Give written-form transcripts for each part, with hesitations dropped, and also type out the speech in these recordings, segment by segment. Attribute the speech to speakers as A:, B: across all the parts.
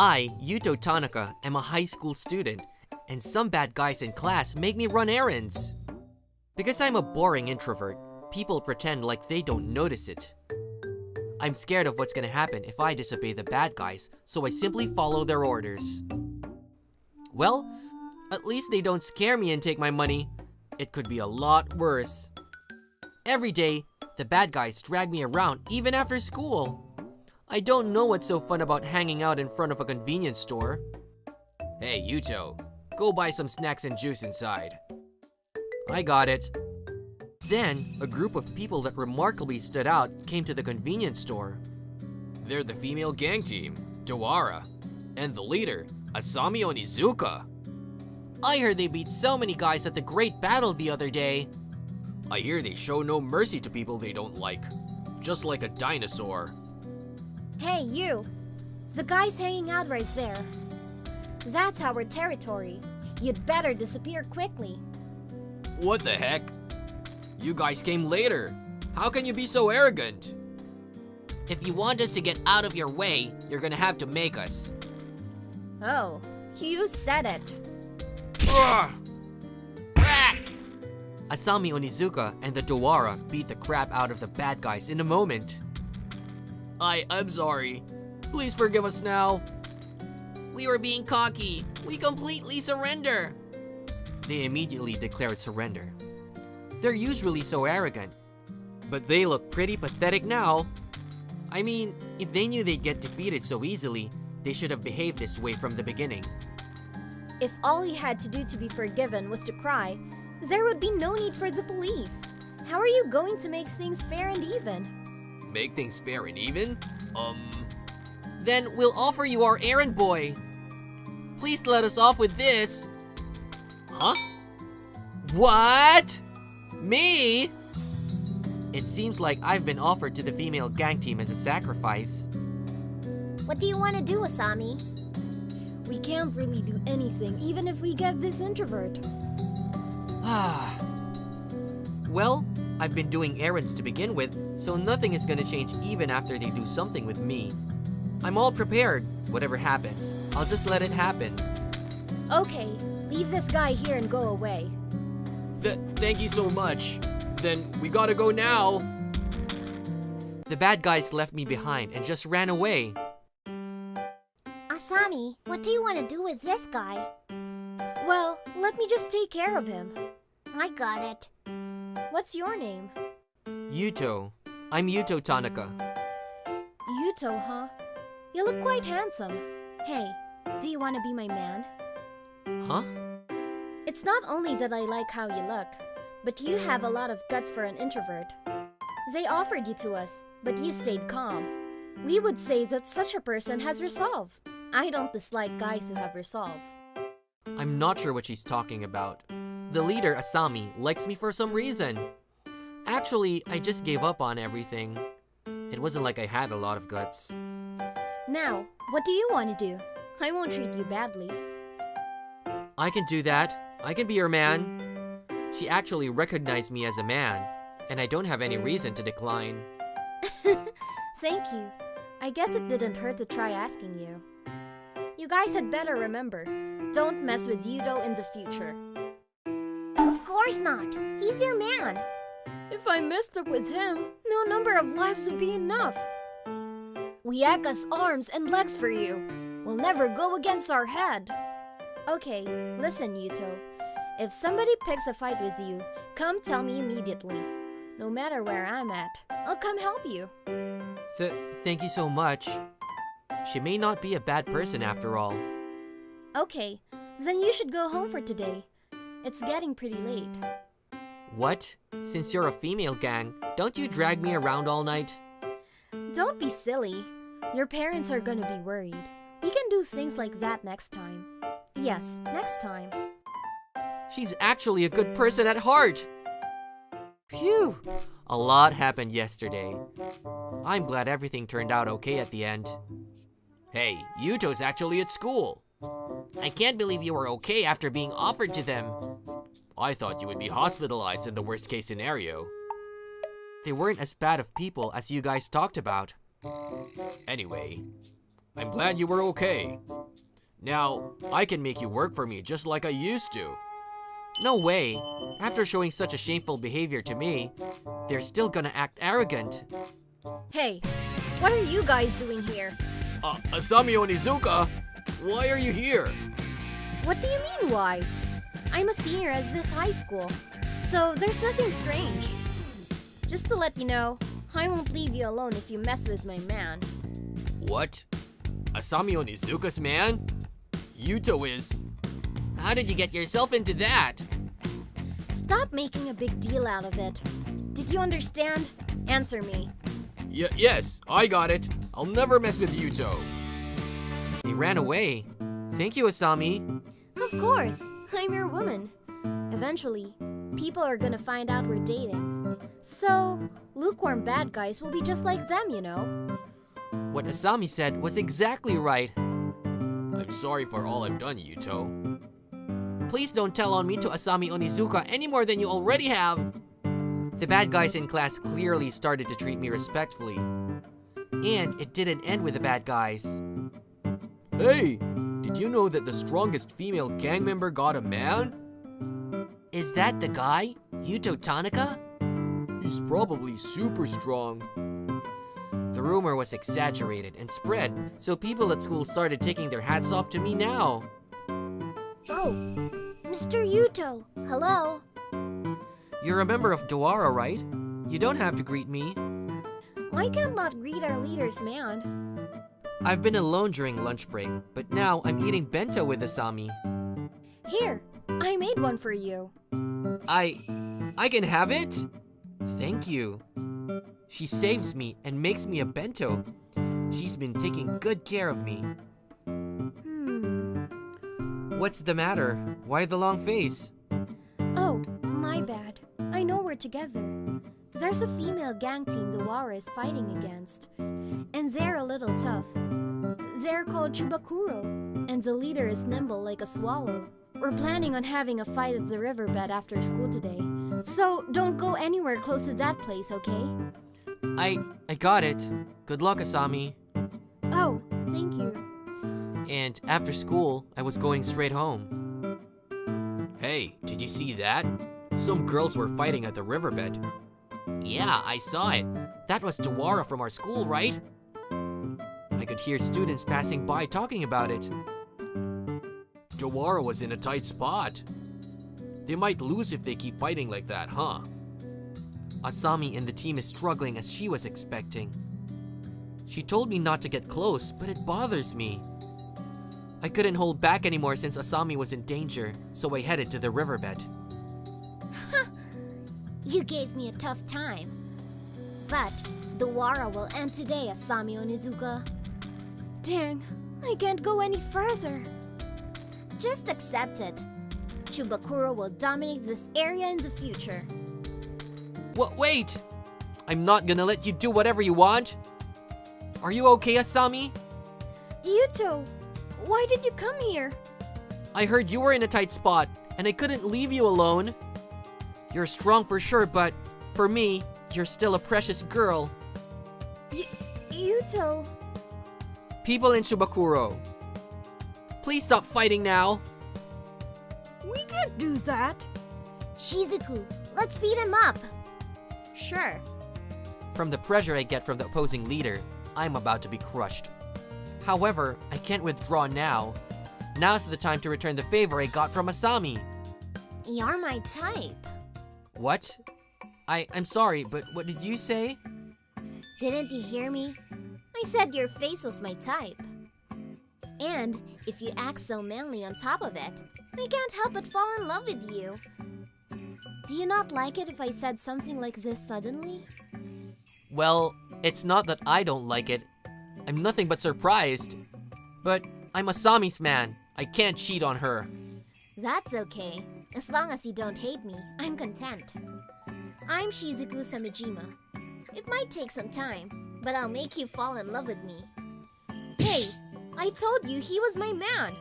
A: I, Yuto Tanaka, am a high school student, and some bad guys in class make me run errands. Because I'm a boring introvert, people pretend like they don't notice it. I'm scared of what's gonna happen if I disobey the bad guys, so I simply follow their orders. Well, at least they don't scare me and take my money. It could be a lot worse. Every day, the bad guys drag me around even after school. I don't know what's so fun about hanging out in front of a convenience store. Hey, Yuto, go buy some snacks and juice inside. I got it. Then, a group of people that remarkably stood out came to the convenience store. They're the female gang team, Dawara, and the leader, Asami Onizuka. I heard they beat so many guys at the great battle the other day. I hear they show no mercy to people they don't like, just like a dinosaur.
B: Hey, you! The guy's hanging out right there. That's our territory. You'd better disappear quickly.
A: What the heck? You guys came later. How can you be so arrogant? If you want us to get out of your way, you're gonna have to make us.
B: Oh, you said it.
A: Ugh. Asami Onizuka and the Dawara beat the crap out of the bad guys in a moment. I'm sorry. Please forgive us now. We were being cocky. We completely surrender. They immediately declared surrender. They're usually so arrogant, but they look pretty pathetic now. I mean, if they knew they'd get defeated so easily, they should have behaved this way from the beginning.
B: If all you had to do to be forgiven was to cry, there would be no need for the police. How are you going to make things fair and even?
A: Make things fair and even? Then we'll offer you our errand boy. Please let us off with this. Huh? What? Me? It seems like I've been offered to the female gang team as a sacrifice.
B: What do you want to do, Asami? We can't really do anything, even if we get this introvert.
A: Well, I've been doing errands to begin with, so nothing is gonna change even after they do something with me. I'm all prepared. Whatever happens, I'll just let it happen.
B: Okay, leave this guy here and go away.
A: Thank you so much. Then we gotta go now. The bad guys left me behind and just ran away.
B: Asami, what do you want to do with this guy? Well, let me just take care of him. I got it. What's your name?
A: Yuto. I'm Yuto Tanaka.
B: Yuto, huh? You look quite handsome. Hey, do you want to be my man?
A: Huh?
B: It's not only that I like how you look, but you have a lot of guts for an introvert. They offered you to us, but you stayed calm. We would say that such a person has resolve. I don't dislike guys who have resolve.
A: I'm not sure what she's talking about. The leader, Asami, likes me for some reason. Actually, I just gave up on everything. It wasn't like I had a lot of guts.
B: Now, what do you want to do? I won't treat you badly.
A: I can do that. I can be your man. She actually recognized me as a man, and I don't have any reason to decline.
B: Thank you. I guess it didn't hurt to try asking you. You guys had better remember, don't mess with Yuto in the future. Of course not. He's your man. If I messed up with him, no number of lives would be enough. We act as arms and legs for you. We'll never go against our head. Okay, listen, Yuto. If somebody picks a fight with you, come tell me immediately. No matter where I'm at, I'll come help you.
A: Thank you so much. She may not be a bad person after all.
B: Okay, then you should go home for today. It's getting pretty late.
A: What? Since you're a female gang, don't you drag me around all night?
B: Don't be silly. Your parents are gonna be worried. We can do things like that next time. Yes, next time.
A: She's actually a good person at heart. Phew! A lot happened yesterday. I'm glad everything turned out okay at the end. Hey, Yuto's actually at school. I can't believe you were okay after being offered to them. I thought you would be hospitalized in the worst case scenario. They weren't as bad of people as you guys talked about. Anyway, I'm glad you were okay. Now, I can make you work for me just like I used to. No way. After showing such a shameful behavior to me, they're still gonna act arrogant.
B: Hey, what are you guys doing here?
A: Asami Onizuka, why are you here?
B: What do you mean, why? I'm a senior at this high school, so there's nothing strange. Just to let you know, I won't leave you alone if you mess with my man.
A: What? Asami Onizuka's man? Yuto is. How did you get yourself into that?
B: Stop making a big deal out of it. Did you understand? Answer me.
A: Yes, I got it. I'll never mess with Yuto. He ran away. Thank you, Asami.
B: Of course, I'm your woman. Eventually, people are gonna find out we're dating. So, lukewarm bad guys will be just like them, you know?
A: What Asami said was exactly right. I'm sorry for all I've done, Yuto. Please don't tell on me to Asami Onizuka any more than you already have. The bad guys in class clearly started to treat me respectfully. And it didn't end with the bad guys. Hey, did you know that the strongest female gang member got a man? Is that the guy, Yuto Tanaka? He's probably super strong. The rumor was exaggerated and spread, so people at school started taking their hats off to me now.
B: Oh, Mr. Yuto, hello.
A: You're a member of Dawara, right? You don't have to greet me.
B: I cannot greet our leader's man.
A: I've been alone during lunch break, but now I'm eating bento with Asami.
B: Here, I made one for you.
A: I can have it? Thank you. She saves me and makes me a bento. She's been taking good care of me. What's the matter? Why the long face?
B: Oh, my bad. I know we're together. There's a female gang team Dawara is fighting against. And they're a little tough. They're called Chubakuro, and the leader is nimble like a swallow. We're planning on having a fight at the riverbed after school today. So don't go anywhere close to that place, okay?
A: I got it. Good luck, Asami.
B: Oh, thank you.
A: And after school, I was going straight home. Hey, did you see that? Some girls were fighting at the riverbed. Yeah, I saw it. That was Dawara from our school, right? I could hear students passing by talking about it. Dawara was in a tight spot. They might lose if they keep fighting like that, huh? Asami and the team is struggling as she was expecting. She told me not to get close, but it bothers me. I couldn't hold back anymore since Asami was in danger, so I headed to the riverbed.
B: You gave me a tough time. But Dawara will end today, Asami Onizuka. Dang, I can't go any further. Just accept it. Chubakuro will dominate this area in the future.
A: What? Wait! I'm not gonna let you do whatever you want. Are you okay, Asami?
B: Yuto, why did you come here?
A: I heard you were in a tight spot, and I couldn't leave you alone. You're strong for sure, but for me, you're still a precious girl.
B: Yuto...
A: People in Shubakuro, please stop fighting now.
B: We can't do that. Shizuku, let's beat him up. Sure.
A: From the pressure I get from the opposing leader, I'm about to be crushed. However, I can't withdraw now. Now's the time to return the favor I got from Asami.
B: You're my type.
A: What? I'm sorry, but what did you say?
B: Didn't you hear me? I said your face was my type. And if you act so manly on top of it, I can't help but fall in love with you. Do you not like it if I said something like this suddenly?
A: Well, it's not that I don't like it. I'm nothing but surprised. But I'm Asami's man. I can't cheat on her.
B: That's okay. As long as you don't hate me, I'm content. I'm Shizuku Samejima. It might take some time, but I'll make you fall in love with me. Hey, I told you he was my man.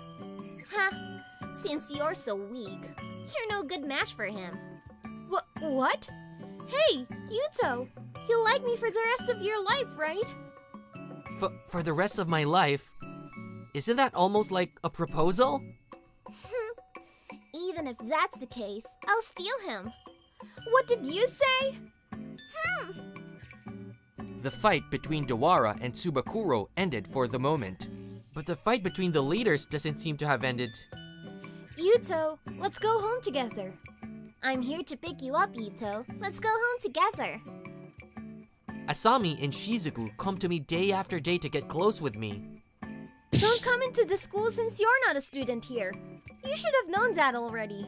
B: Ha! Since you're so weak, you're no good match for him. What? Hey, Yuto! You'll like me for the rest of your life, right?
A: For the rest of my life? Isn't that almost like a proposal?
B: Even if that's the case, I'll steal him. What did you say?
A: The fight between Dawara and Tsubakuro ended for the moment. But the fight between the leaders doesn't seem to have ended.
B: Yuto, let's go home together. I'm here to pick you up, Yuto. Let's go home together.
A: Asami and Shizuku come to me day after day to get close with me.
B: Don't come into the school since you're not a student here. You should have known that already.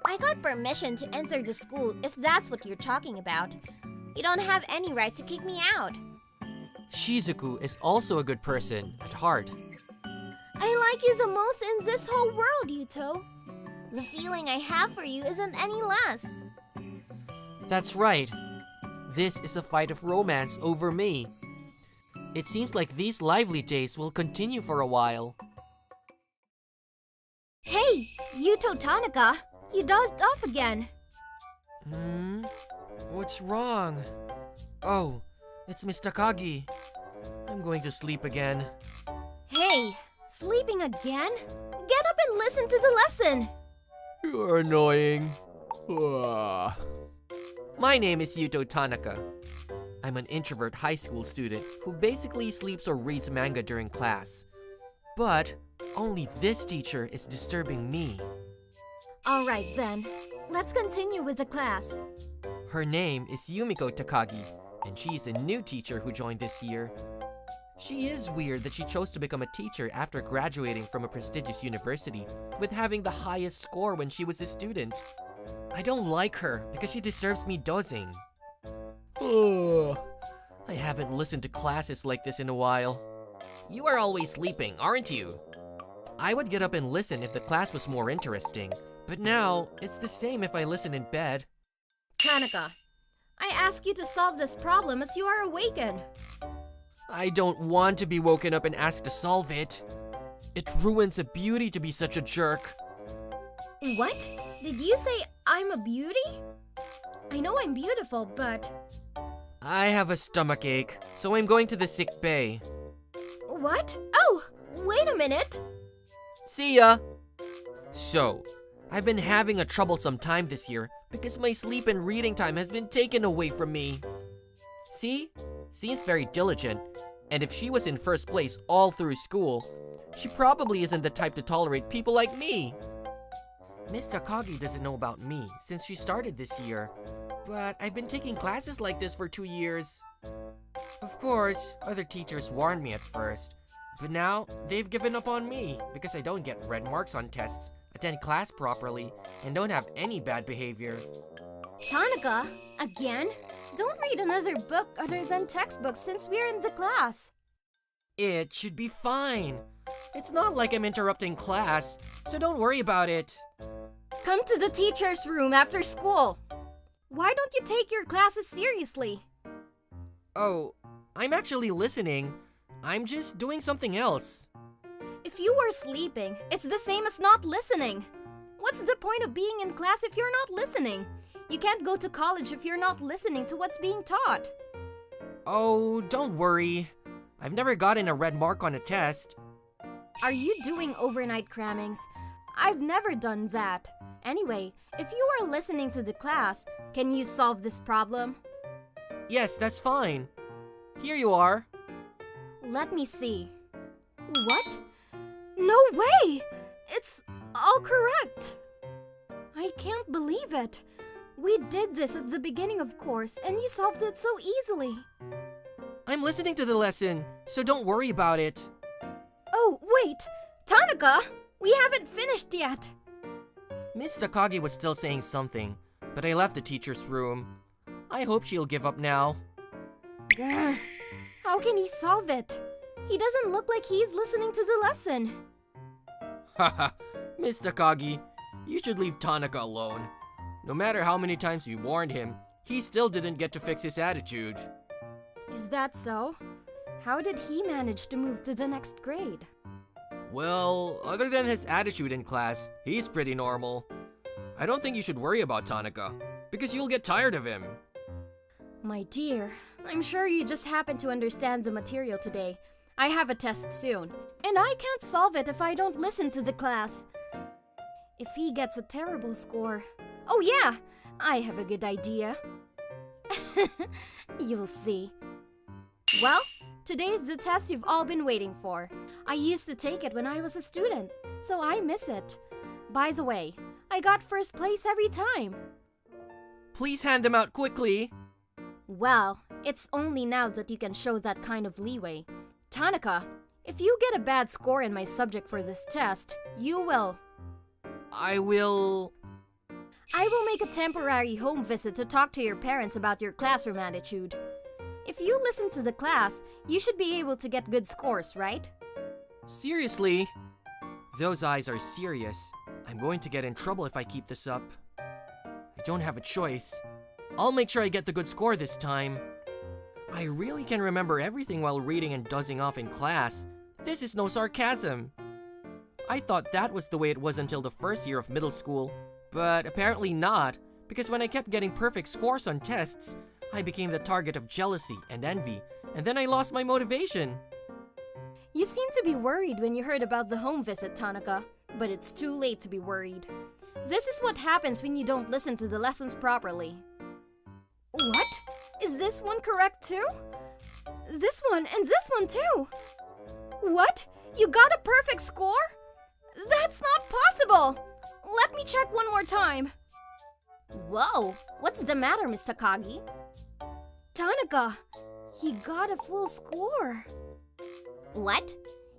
B: I got permission to enter the school if that's what you're talking about. You don't have any right to kick me out.
A: Shizuku is also a good person at heart.
B: I like you the most in this whole world, Yuto. The feeling I have for you isn't any less.
A: That's right. This is a fight of romance over me. It seems like these lively days will continue for a while.
B: Hey, Yuto Tanaka, you dozed off again.
A: What's wrong? Oh, it's Miss Takagi. I'm going to sleep again.
B: Hey, sleeping again? Get up and listen to the lesson.
A: You're annoying. My name is Yuto Tanaka. I'm an introvert high school student who basically sleeps or reads manga during class. But only this teacher is disturbing me.
B: Alright then, let's continue with the class.
A: Her name is Yumiko Takagi, and she's a new teacher who joined this year. She is weird that she chose to become a teacher after graduating from a prestigious university, with having the highest score when she was a student. I don't like her because she deserves me dozing. I haven't listened to classes like this in a while. You are always sleeping, aren't you? I would get up and listen if the class was more interesting, but now it's the same if I listen in bed.
B: Tanaka, I ask you to solve this problem as you are awakened.
A: I don't want to be woken up and asked to solve it. It ruins a beauty to be such a jerk.
B: What? Did you say I'm a beauty? I know I'm beautiful, but...
A: I have a stomachache, so I'm going to the sick bay.
B: What? Oh, wait a minute.
A: See ya! So, I've been having a troublesome time this year because my sleep and reading time has been taken away from me. See? Seems very diligent, and if she was in first place all through school, she probably isn't the type to tolerate people like me. Miss Takagi doesn't know about me since she started this year, but I've been taking classes like this for 2 years. Of course, other teachers warned me at first, but now they've given up on me because I don't get red marks on tests, attend class properly, and don't have any bad behavior.
B: Tanaka, again? Don't read another book other than textbooks since we're in the class.
A: It should be fine. It's not like I'm interrupting class, so don't worry about it.
B: Come to the teacher's room after school. Why don't you take your classes seriously?
A: Oh, I'm actually listening. I'm just doing something else.
B: If you were sleeping, it's the same as not listening. What's the point of being in class if you're not listening? You can't go to college if you're not listening to what's being taught.
A: Oh, don't worry. I've never gotten a red mark on a test.
B: Are you doing overnight crammings? I've never done that. Anyway, if you are listening to the class, can you solve this problem?
A: Yes, that's fine. Here you are.
B: Let me see. What? No way! It's all correct. I can't believe it. We did this at the beginning of course, and you solved it so easily.
A: I'm listening to the lesson, so don't worry about it.
B: Oh, wait! Tanaka! We haven't finished yet!
A: Miss Takagi was still saying something, but I left the teacher's room. I hope she'll give up now.
B: Grr. How can he solve it? He doesn't look like he's listening to the lesson.
A: Haha, Miss Takagi, you should leave Tanaka alone. No matter how many times we warned him, he still didn't get to fix his attitude.
B: Is that so? How did he manage to move to the next grade?
A: Well, other than his attitude in class, he's pretty normal. I don't think you should worry about Tanaka, because you'll get tired of him.
B: My dear, I'm sure you just happened to understand the material today. I have a test soon, and I can't solve it if I don't listen to the class. If he gets a terrible score... Oh yeah! I have a good idea. You'll see. Well, today's the test you've all been waiting for. I used to take it when I was a student, so I miss it. By the way, I got first place every time.
A: Please hand them out quickly.
B: Well, it's only now that you can show that kind of leeway. Tanaka, if you get a bad score in my subject for this test, you will...
A: I will
B: make a temporary home visit to talk to your parents about your classroom attitude. If you listen to the class, you should be able to get good scores, right?
A: Seriously? Those eyes are serious. I'm going to get in trouble if I keep this up. I don't have a choice. I'll make sure I get the good score this time. I really can remember everything while reading and dozing off in class. This is no sarcasm. I thought that was the way it was until the first year of middle school, but apparently not, because when I kept getting perfect scores on tests, I became the target of jealousy and envy, and then I lost my motivation.
B: You seemed to be worried when you heard about the home visit, Tanaka, but it's too late to be worried. This is what happens when you don't listen to the lessons properly. What? Is this one correct too? This one and this one too? What? You got a perfect score? That's not possible! Let me check one more time. Whoa, what's the matter, Mr. Kagi? Tanaka, he got a full score. What?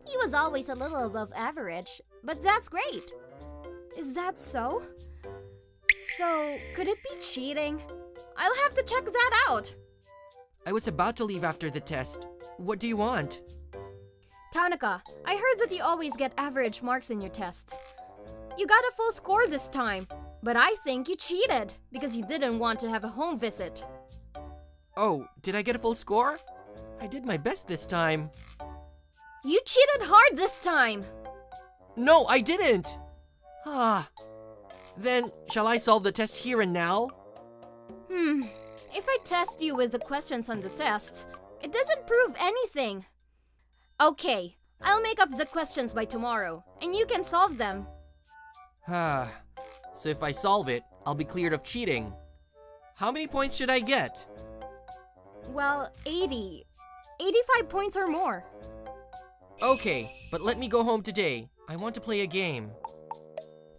B: He was always a little above average, but that's great. Is that so? So, could it be cheating? I'll have to check that out.
A: I was about to leave after the test. What do you want?
B: Tanaka, I heard that you always get average marks in your tests. You got a full score this time, but I think you cheated because you didn't want to have a home visit.
A: Oh, did I get a full score? I did my best this time.
B: You cheated hard this time!
A: No, I didn't! Then, shall I solve the test here and now?
B: If I test you with the questions on the tests, it doesn't prove anything. Okay, I'll make up the questions by tomorrow, and you can solve them.
A: So if I solve it, I'll be cleared of cheating. How many points should I get?
B: Well, 80. 85 points or more.
A: Okay, but let me go home today. I want to play a game.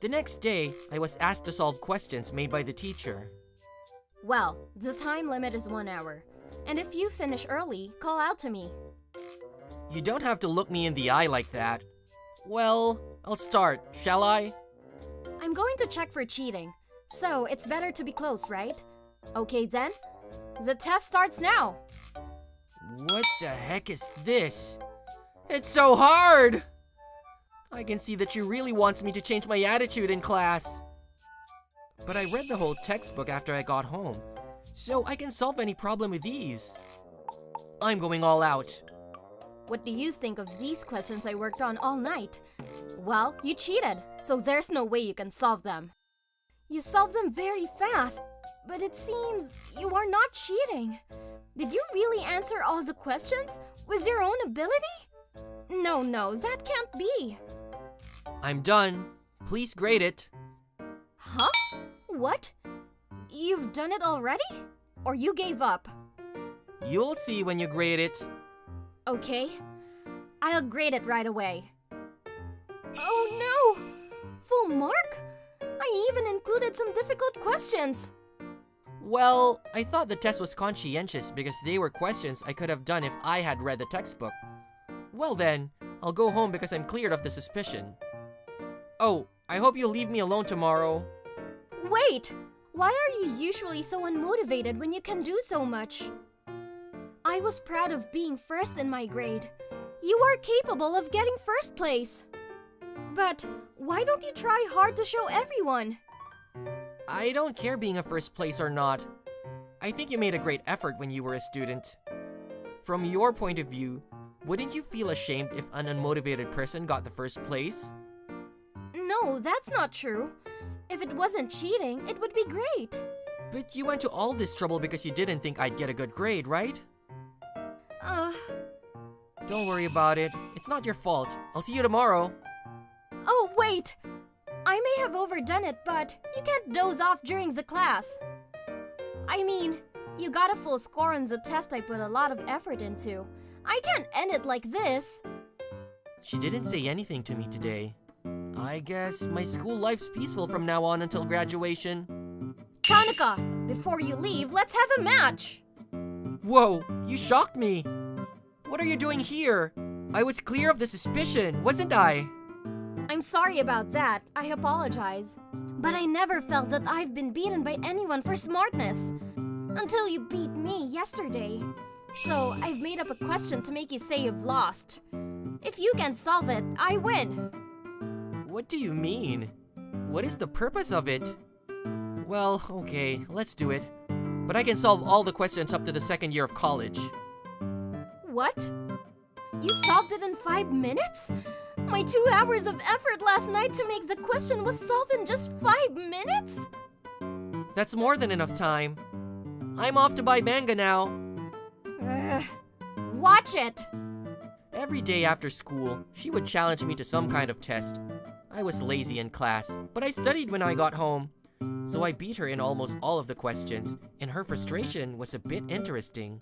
A: The next day, I was asked to solve questions made by the teacher.
B: Well, the time limit is 1 hour. And if you finish early, call out to me.
A: You don't have to look me in the eye like that. Well, I'll start, shall I?
B: I'm going to check for cheating, so it's better to be close, right? Okay then, the test starts now.
A: What the heck is this? It's so hard! I can see that she really wants me to change my attitude in class. But I read the whole textbook after I got home, so I can solve any problem with ease. I'm going all out.
B: What do you think of these questions I worked on all night? Well, you cheated, so there's no way you can solve them. You solved them very fast, but it seems you are not cheating. Did you really answer all the questions with your own ability? No, that can't be.
A: I'm done. Please grade it.
B: Huh? What? You've done it already? Or you gave up?
A: You'll see when you grade it.
B: Okay, I'll grade it right away. Oh no! Full mark? I even included some difficult questions.
A: Well, I thought the test was conscientious because they were questions I could have done if I had read the textbook. Well then, I'll go home because I'm cleared of the suspicion. Oh, I hope you'll leave me alone tomorrow.
B: Wait! Why are you usually so unmotivated when you can do so much? I was proud of being first in my grade. You are capable of getting first place. But why don't you try hard to show everyone?
A: I don't care being a first place or not. I think you made a great effort when you were a student. From your point of view, wouldn't you feel ashamed if an unmotivated person got the first place?
B: No, that's not true. If it wasn't cheating, it would be great.
A: But you went to all this trouble because you didn't think I'd get a good grade, right? Don't worry about it. It's not your fault. I'll see you tomorrow.
B: Oh, wait! I may have overdone it, but you can't doze off during the class. I mean, you got a full score on the test I put a lot of effort into. I can't end it like this.
A: She didn't say anything to me today. I guess my school life's peaceful from now on until graduation.
B: Tanaka, before you leave, let's have a match!
A: Whoa, you shocked me! What are you doing here? I was clear of the suspicion, wasn't I?
B: I'm sorry about that. I apologize. But I never felt that I've been beaten by anyone for smartness. Until you beat me yesterday. So I've made up a question to make you say you've lost. If you can solve it, I win.
A: What do you mean? What is the purpose of it? Well, okay, let's do it. But I can solve all the questions up to the second year of college.
B: What? You solved it in 5 minutes? My 2 hours of effort last night to make the question was solved in just 5 minutes?
A: That's more than enough time. I'm off to buy manga now.
B: Watch it!
A: Every day after school, she would challenge me to some kind of test. I was lazy in class, but I studied when I got home. So I beat her in almost all of the questions, and her frustration was a bit interesting.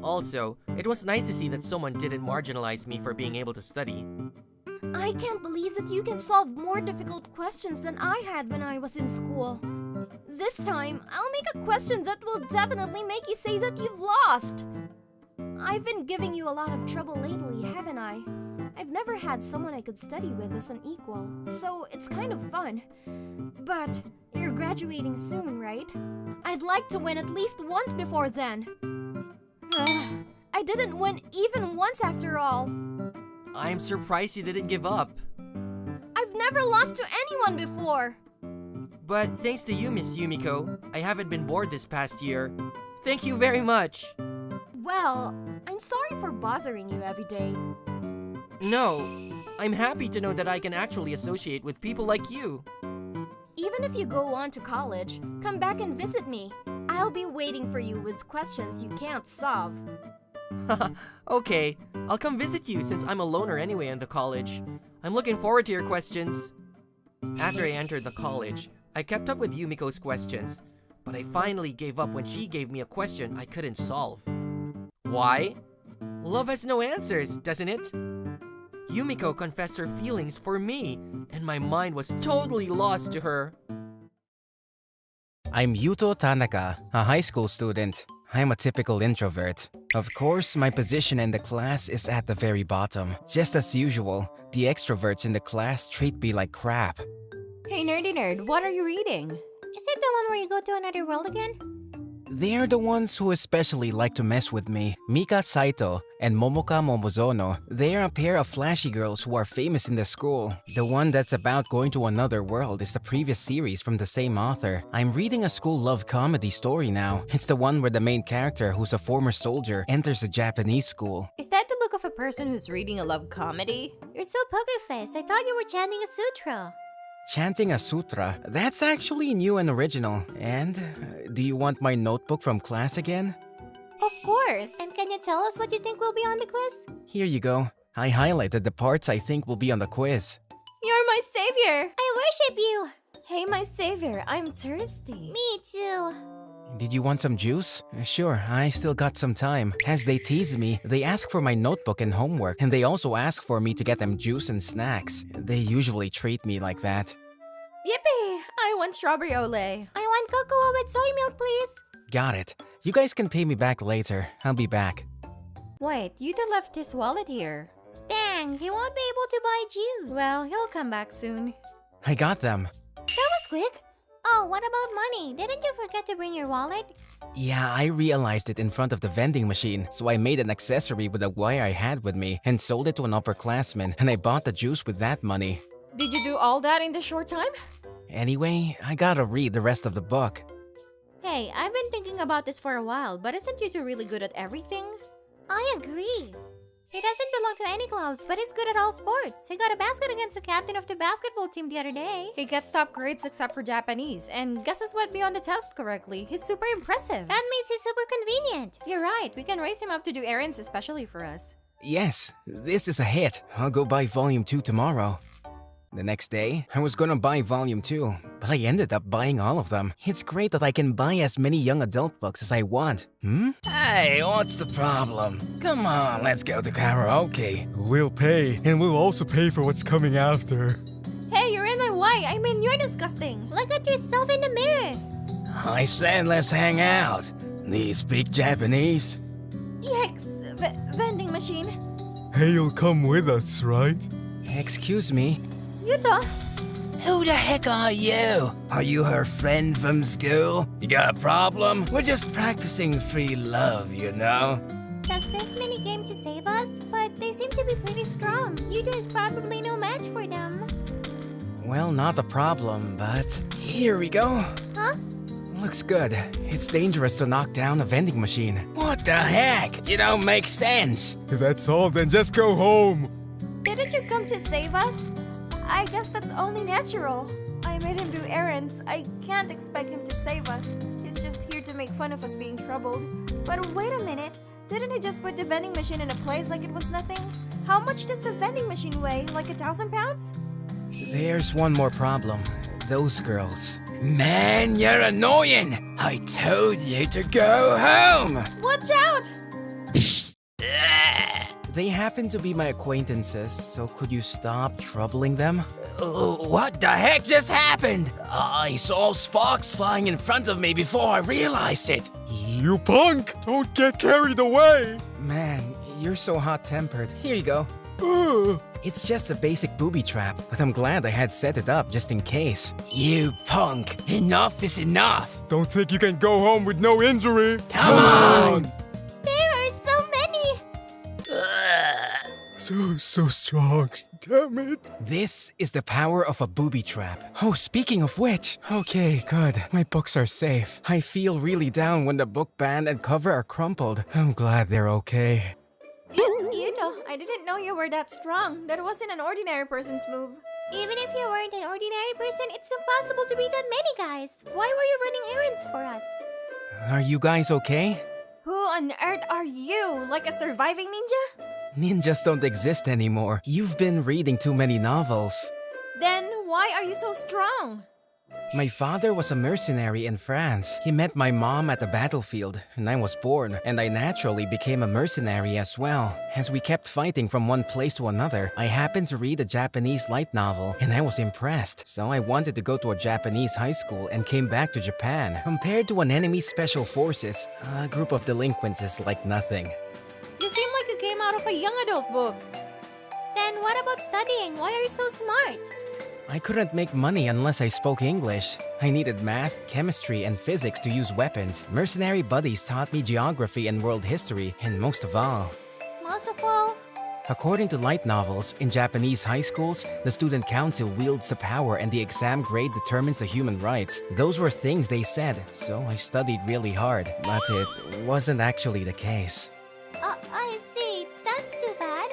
A: Also, it was nice to see that someone didn't marginalize me for being able to study.
B: I can't believe that you can solve more difficult questions than I had when I was in school. This time, I'll make a question that will definitely make you say that you've lost. I've been giving you a lot of trouble lately, haven't I? I've never had someone I could study with as an equal, so it's kind of fun. But you're graduating soon, right? I'd like to win at least once before then. I didn't win even once after all.
A: I'm surprised you didn't give up.
B: I've never lost to anyone before.
A: But thanks to you, Miss Yumiko, I haven't been bored this past year. Thank you very much.
B: Well, I'm sorry for bothering you every day.
A: No, I'm happy to know that I can actually associate with people like you.
B: Even if you go on to college, come back and visit me. I'll be waiting for you with questions you can't solve.
A: Okay, I'll come visit you since I'm a loner anyway in the college. I'm looking forward to your questions. After I entered the college, I kept up with Yumiko's questions, but I finally gave up when she gave me a question I couldn't solve. Why? Love has no answers, doesn't it? Yumiko confessed her feelings for me, and my mind was totally lost to her.
C: I'm Yuto Tanaka, a high school student. I'm a typical introvert. Of course, my position in the class is at the very bottom. Just as usual, the extroverts in the class treat me like crap.
D: Hey nerdy nerd, what are you reading?
E: Is it the one where you go to another world again?
C: They're the ones who especially like to mess with me. Mika Saito and Momoka Momozono. They're a pair of flashy girls who are famous in the school. The one that's about going to another world is the previous series from the same author. I'm reading a school love comedy story now. It's the one where the main character, who's a former soldier, enters a Japanese school.
D: Is that the look of a person who's reading a love comedy?
E: You're so poker faced. I thought you were chanting a sutra.
C: Chanting a sutra? That's actually new and original. And do you want my notebook from class again?
E: Of course. And can you tell us what you think will be on the quiz?
C: Here you go. I highlighted the parts I think will be on the quiz.
D: You're my savior!
E: I worship you.
D: Hey, my savior, I'm thirsty.
E: Me too.
C: Did you want some juice? Sure, I still got some time. As they tease me, they ask for my notebook and homework, and they also ask for me to get them juice and snacks. They usually treat me like that.
D: Yippee! I want strawberry ole.
E: I want cocoa with soy milk, please.
C: Got it. You guys can pay me back later. I'll be back.
D: Wait, Yuta left his wallet here.
E: Dang, he won't be able to buy juice.
D: Well, he'll come back soon.
C: I got them.
E: That was quick. Oh, what about money? Didn't you forget to bring your wallet?
C: Yeah, I realized it in front of the vending machine, so I made an accessory with a wire I had with me and sold it to an upperclassman, and I bought the juice with that money.
D: Did you do all that in the short time?
C: Anyway, I gotta read the rest of the book.
D: Hey, I've been thinking about this for a while, but isn't Yuta really good at everything?
E: I agree. He doesn't belong to any clubs, but he's good at all sports. He got a basket against the captain of the basketball team the other day.
D: He gets top grades except for Japanese, and guesses what beyond the test correctly. He's super impressive.
E: That means he's super convenient.
D: You're right, we can raise him up to do errands especially for us.
C: Yes, this is a hit. I'll go buy volume 2 tomorrow. The next day, I was gonna buy volume 2, but I ended up buying all of them. It's great that I can buy as many young adult books as I want. Hey, what's the problem? Come on, let's go to karaoke.
F: We'll pay, and we'll also pay for what's coming after.
D: Hey, you're in my way. I mean, you're disgusting.
E: Look at yourself in the mirror.
C: I said let's hang out. Do you speak Japanese?
D: Yikes. Vending machine.
F: Hey, you'll come with us, right?
C: Excuse me.
D: Yuto.
C: Who the heck are you? Are you her friend from school? You got a problem? We're just practicing free love, you know?
E: Does this mini game to save us? But they seem to be pretty strong. Yudo is probably no match for them.
C: Well, not a problem, but here we go.
E: Huh?
C: Looks good. It's dangerous to knock down a vending machine. What the heck? You don't make sense.
F: If that's all, then just go home.
D: Didn't you come to save us? I guess that's only natural. I made him do errands. I can't expect him to save us. He's just here to make fun of us being troubled. But wait a minute. Didn't he just put the vending machine in a place like it was nothing? How much does the vending machine weigh? Like 1,000 pounds?
C: There's one more problem. Those girls. Man, you're annoying! I told you to go home!
D: Watch out!
C: They happen to be my acquaintances, so could you stop troubling them? What the heck just happened? I saw sparks flying in front of me before I realized it.
F: You punk! Don't get carried away!
C: Man, you're so hot-tempered. Here you go.
F: Ugh.
C: It's just a basic booby trap, but I'm glad I had set it up just in case. You punk! Enough is enough!
F: Don't think you can go home with no injury.
C: Come on!
E: There are so many.
F: So strong. Damn it.
C: This is the power of a booby trap. Oh, speaking of which. Okay, good. My books are safe. I feel really down when the book band and cover are crumpled. I'm glad they're okay.
D: Yuto, I didn't know you were that strong. That wasn't an ordinary person's move.
E: Even if you weren't an ordinary person, it's impossible to beat that many guys. Why were you running errands for us?
C: Are you guys okay?
D: Who on earth are you? Like a surviving ninja?
C: Ninjas don't exist anymore. You've been reading too many novels.
D: Then why are you so strong?
C: My father was a mercenary in France. He met my mom at the battlefield, and I was born, and I naturally became a mercenary as well. As we kept fighting from one place to another, I happened to read a Japanese light novel, and I was impressed. So I wanted to go to a Japanese high school and came back to Japan. Compared to an enemy special forces, a group of delinquents is like nothing.
D: You seem like you came out of a young adult book.
E: Then what about studying? Why are you so smart?
C: I couldn't make money unless I spoke English. I needed math, chemistry, and physics to use weapons. Mercenary buddies taught me geography and world history, and most of all, according to light novels, in Japanese high schools, the student council wields the power and the exam grade determines the human rights. Those were things they said, so I studied really hard. But it wasn't actually the case.
E: I see. That's too bad.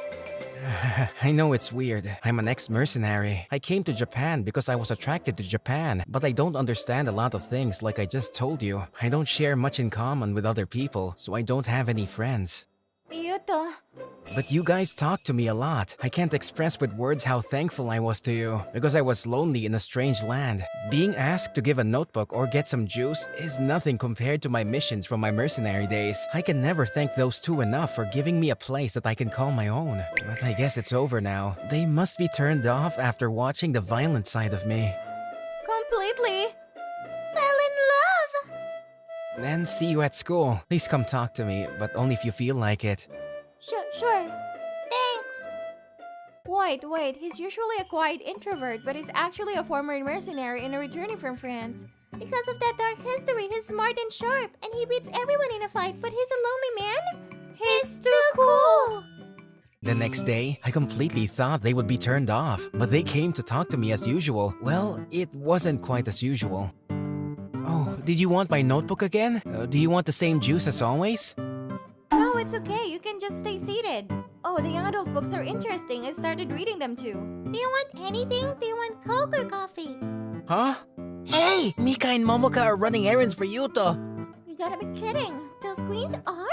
C: I know it's weird. I'm an ex-mercenary. I came to Japan because I was attracted to Japan, but I don't understand a lot of things like I just told you. I don't share much in common with other people, so I don't have any friends.
D: Yuto.
C: But you guys talk to me a lot. I can't express with words how thankful I was to you, because I was lonely in a strange land. Being asked to give a notebook or get some juice is nothing compared to my missions from my mercenary days. I can never thank those two enough for giving me a place that I can call my own. But I guess it's over now. They must be turned off after watching the violent side of me.
D: Completely.
E: Fell in love.
C: Then see you at school. Please come talk to me, but only if you feel like it.
E: Sure. Thanks.
D: Wait. He's usually a quiet introvert, but he's actually a former mercenary and a returning from France.
E: Because of that dark history, he's smart and sharp, and he beats everyone in a fight, but he's a lonely man. He's too cool.
C: The next day, I completely thought they would be turned off, but they came to talk to me as usual. Well, it wasn't quite as usual. Oh, did you want my notebook again? Do you want the same juice as always?
D: No, it's okay. You can just stay seated. Oh, the young adult books are interesting. I started reading them too.
E: Do you want anything? Do you want Coke or coffee?
C: Huh? Hey, Mika and Momoka are running errands for Yuto.
E: You gotta be kidding. Those queens are?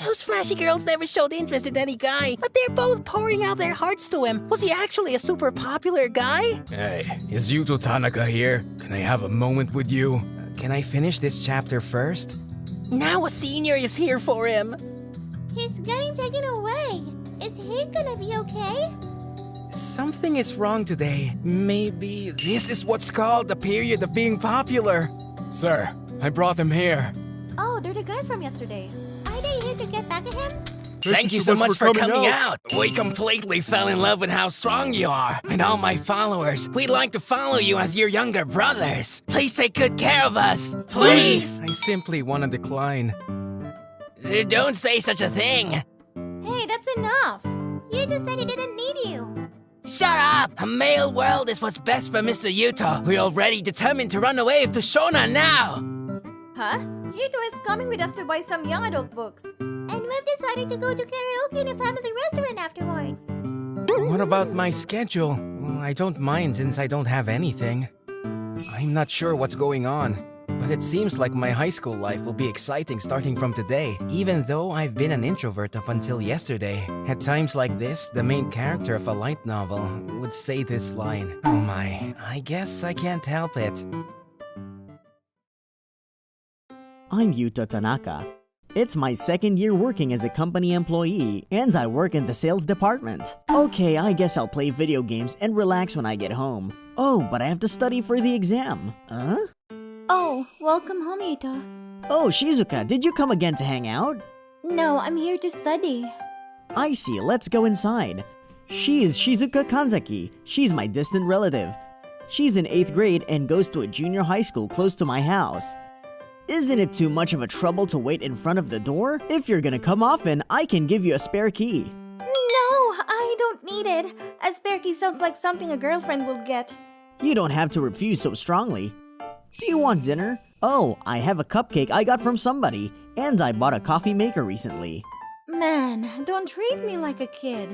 C: Those flashy girls never showed interest in any guy, but they're both pouring out their hearts to him. Was he actually a super popular guy?
F: Hey, is Yuto Tanaka here? Can I have a moment with you?
C: Can I finish this chapter first? Now a senior is here for him.
E: He's getting taken away. Is he gonna be okay?
C: Something is wrong today. Maybe this is what's called the period of being popular.
F: Sir, I brought them here.
D: Oh, they're the guys from yesterday.
E: Are they here to get back at him?
C: Thank you so much for coming out. We completely fell in love with how strong you are. And all my followers, we'd like to follow you as your younger brothers. Please take good care of us. Please. I simply want to decline. Don't say such a thing.
D: Hey, that's enough.
E: You just said he didn't need you.
C: Shut up! A male world is what's best for Mr. Yuto. We're already determined to run away to Shona now.
D: Huh? Yuto is coming with us to buy some young adult books.
E: And we've decided to go to karaoke in a family restaurant afterwards.
C: What about my schedule? Well, I don't mind since I don't have anything. I'm not sure what's going on, but it seems like my high school life will be exciting starting from today, even though I've been an introvert up until yesterday. At times like this, the main character of a light novel would say this line. Oh my, I guess I can't help it.
G: I'm Yuto Tanaka. It's my second year working as a company employee, and I work in the sales department. Okay, I guess I'll play video games and relax when I get home. Oh, but I have to study for the exam. Huh?
D: Oh, welcome home, Yuto.
G: Oh, Shizuka, did you come again to hang out?
D: No, I'm here to study.
G: I see, let's go inside. She is Shizuka Kanzaki. She's my distant relative. She's in 8th grade and goes to a junior high school close to my house. Isn't it too much of a trouble to wait in front of the door? If you're gonna come often, I can give you a spare key.
D: No, I don't need it. A spare key sounds like something a girlfriend will get.
G: You don't have to refuse so strongly. Do you want dinner? Oh, I have a cupcake I got from somebody, and I bought a coffee maker recently.
D: Man, don't treat me like a kid.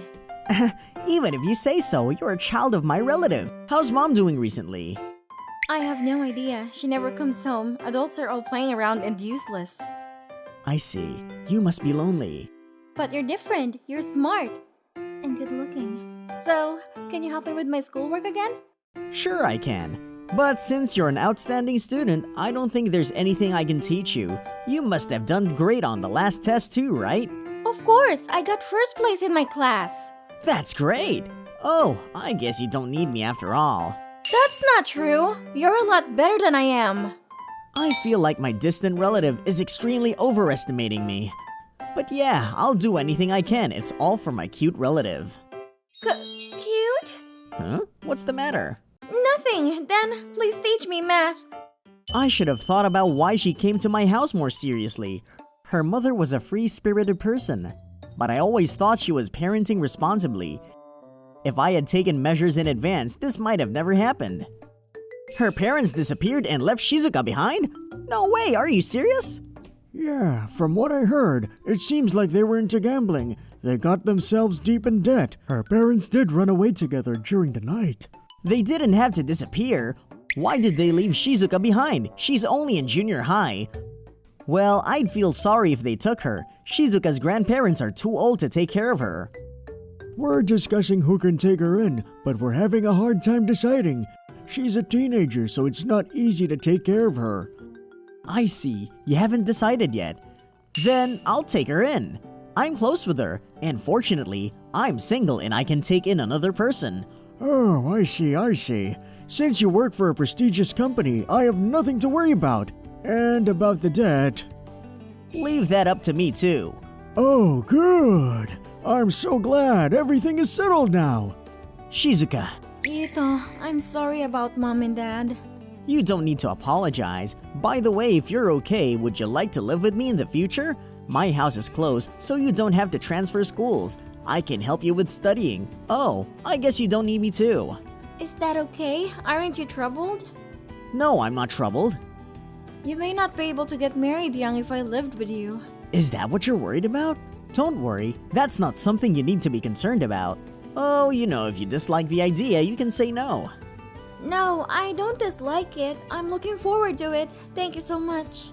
G: Even if you say so, you're a child of my relative. How's mom doing recently?
D: I have no idea. She never comes home. Adults are all playing around and useless.
G: I see. You must be lonely.
D: But you're different. You're smart. And good looking. So, can you help me with my schoolwork again?
G: Sure I can. But since you're an outstanding student, I don't think there's anything I can teach you. You must have done great on the last test too, right?
D: Of course, I got first place in my class.
G: That's great. Oh, I guess you don't need me after all.
D: That's not true. You're a lot better than I am.
G: I feel like my distant relative is extremely overestimating me. But yeah, I'll do anything I can. It's all for my cute relative.
D: Cute?
G: Huh? What's the matter?
D: Nothing. Then, please teach me math.
G: I should have thought about why she came to my house more seriously. Her mother was a free-spirited person, but I always thought she was parenting responsibly. If I had taken measures in advance, this might have never happened. Her parents disappeared and left Shizuka behind? No way, are you serious?
H: Yeah, from what I heard, it seems like they were into gambling. They got themselves deep in debt. Her parents did run away together during the night.
G: They didn't have to disappear. Why did they leave Shizuka behind? She's only in junior high. Well, I'd feel sorry if they took her. Shizuka's grandparents are too old to take care of her.
H: We're discussing who can take her in, but we're having a hard time deciding. She's a teenager, so it's not easy to take care of her.
G: I see. You haven't decided yet. Then I'll take her in. I'm close with her, and fortunately, I'm single and I can take in another person.
H: Oh, I see. Since you work for a prestigious company, I have nothing to worry about. And about the debt...
G: Leave that up to me too.
H: Oh, good. I'm so glad everything is settled now.
G: Shizuka.
D: Yuto, I'm sorry about Mom and Dad.
G: You don't need to apologize. By the way, if you're okay, would you like to live with me in the future? My house is close, so you don't have to transfer schools. I can help you with studying. Oh, I guess you don't need me too.
D: Is that okay? Aren't you troubled?
G: No, I'm not troubled.
D: You may not be able to get married young if I lived with you.
G: Is that what you're worried about? Don't worry, that's not something you need to be concerned about. Oh, you know, if you dislike the idea, you can say no.
D: No, I don't dislike it. I'm looking forward to it. Thank you so much.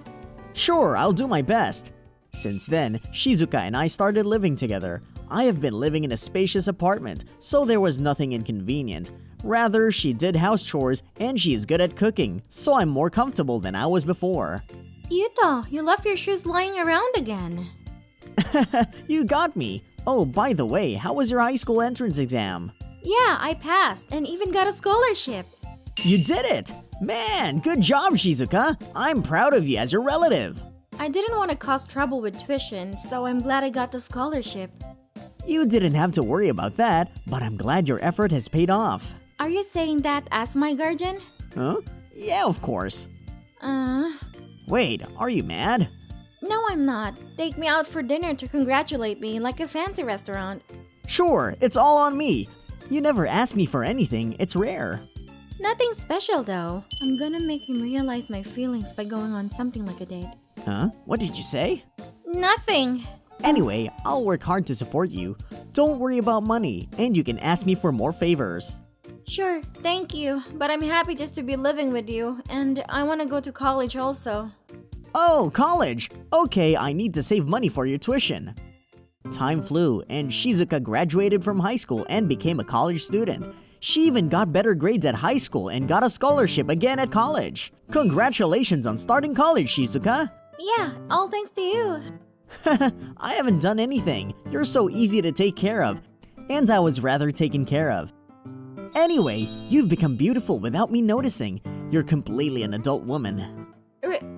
G: Sure, I'll do my best. Since then, Shizuka and I started living together. I have been living in a spacious apartment, so there was nothing inconvenient. Rather, she did house chores and she is good at cooking, so I'm more comfortable than I was before.
E: Yuto, you left your shoes lying around again.
G: You got me. Oh, by the way, how was your high school entrance exam?
E: Yeah, I passed and even got a scholarship.
G: You did it! Man, good job, Shizuka. I'm proud of you as your relative.
E: I didn't want to cause trouble with tuition, so I'm glad I got the scholarship.
G: You didn't have to worry about that, but I'm glad your effort has paid off.
E: Are you saying that as my guardian?
G: Huh? Yeah, of course. Wait, are you mad?
E: No, I'm not. Take me out for dinner to congratulate me like a fancy restaurant.
G: Sure, it's all on me. You never ask me for anything, it's rare.
E: Nothing special though. I'm gonna make him realize my feelings by going on something like a date.
G: Huh? What did you say?
E: Nothing.
G: Anyway, I'll work hard to support you. Don't worry about money, and you can ask me for more favors.
E: Sure, thank you. But I'm happy just to be living with you, and I want to go to college also.
G: Oh, college! Okay, I need to save money for your tuition. Time flew, and Shizuka graduated from high school and became a college student. She even got better grades at high school and got a scholarship again at college. Congratulations on starting college, Shizuka!
E: Yeah, all thanks to you.
G: I haven't done anything. You're so easy to take care of. And I was rather taken care of. Anyway, you've become beautiful without me noticing. You're completely an adult woman.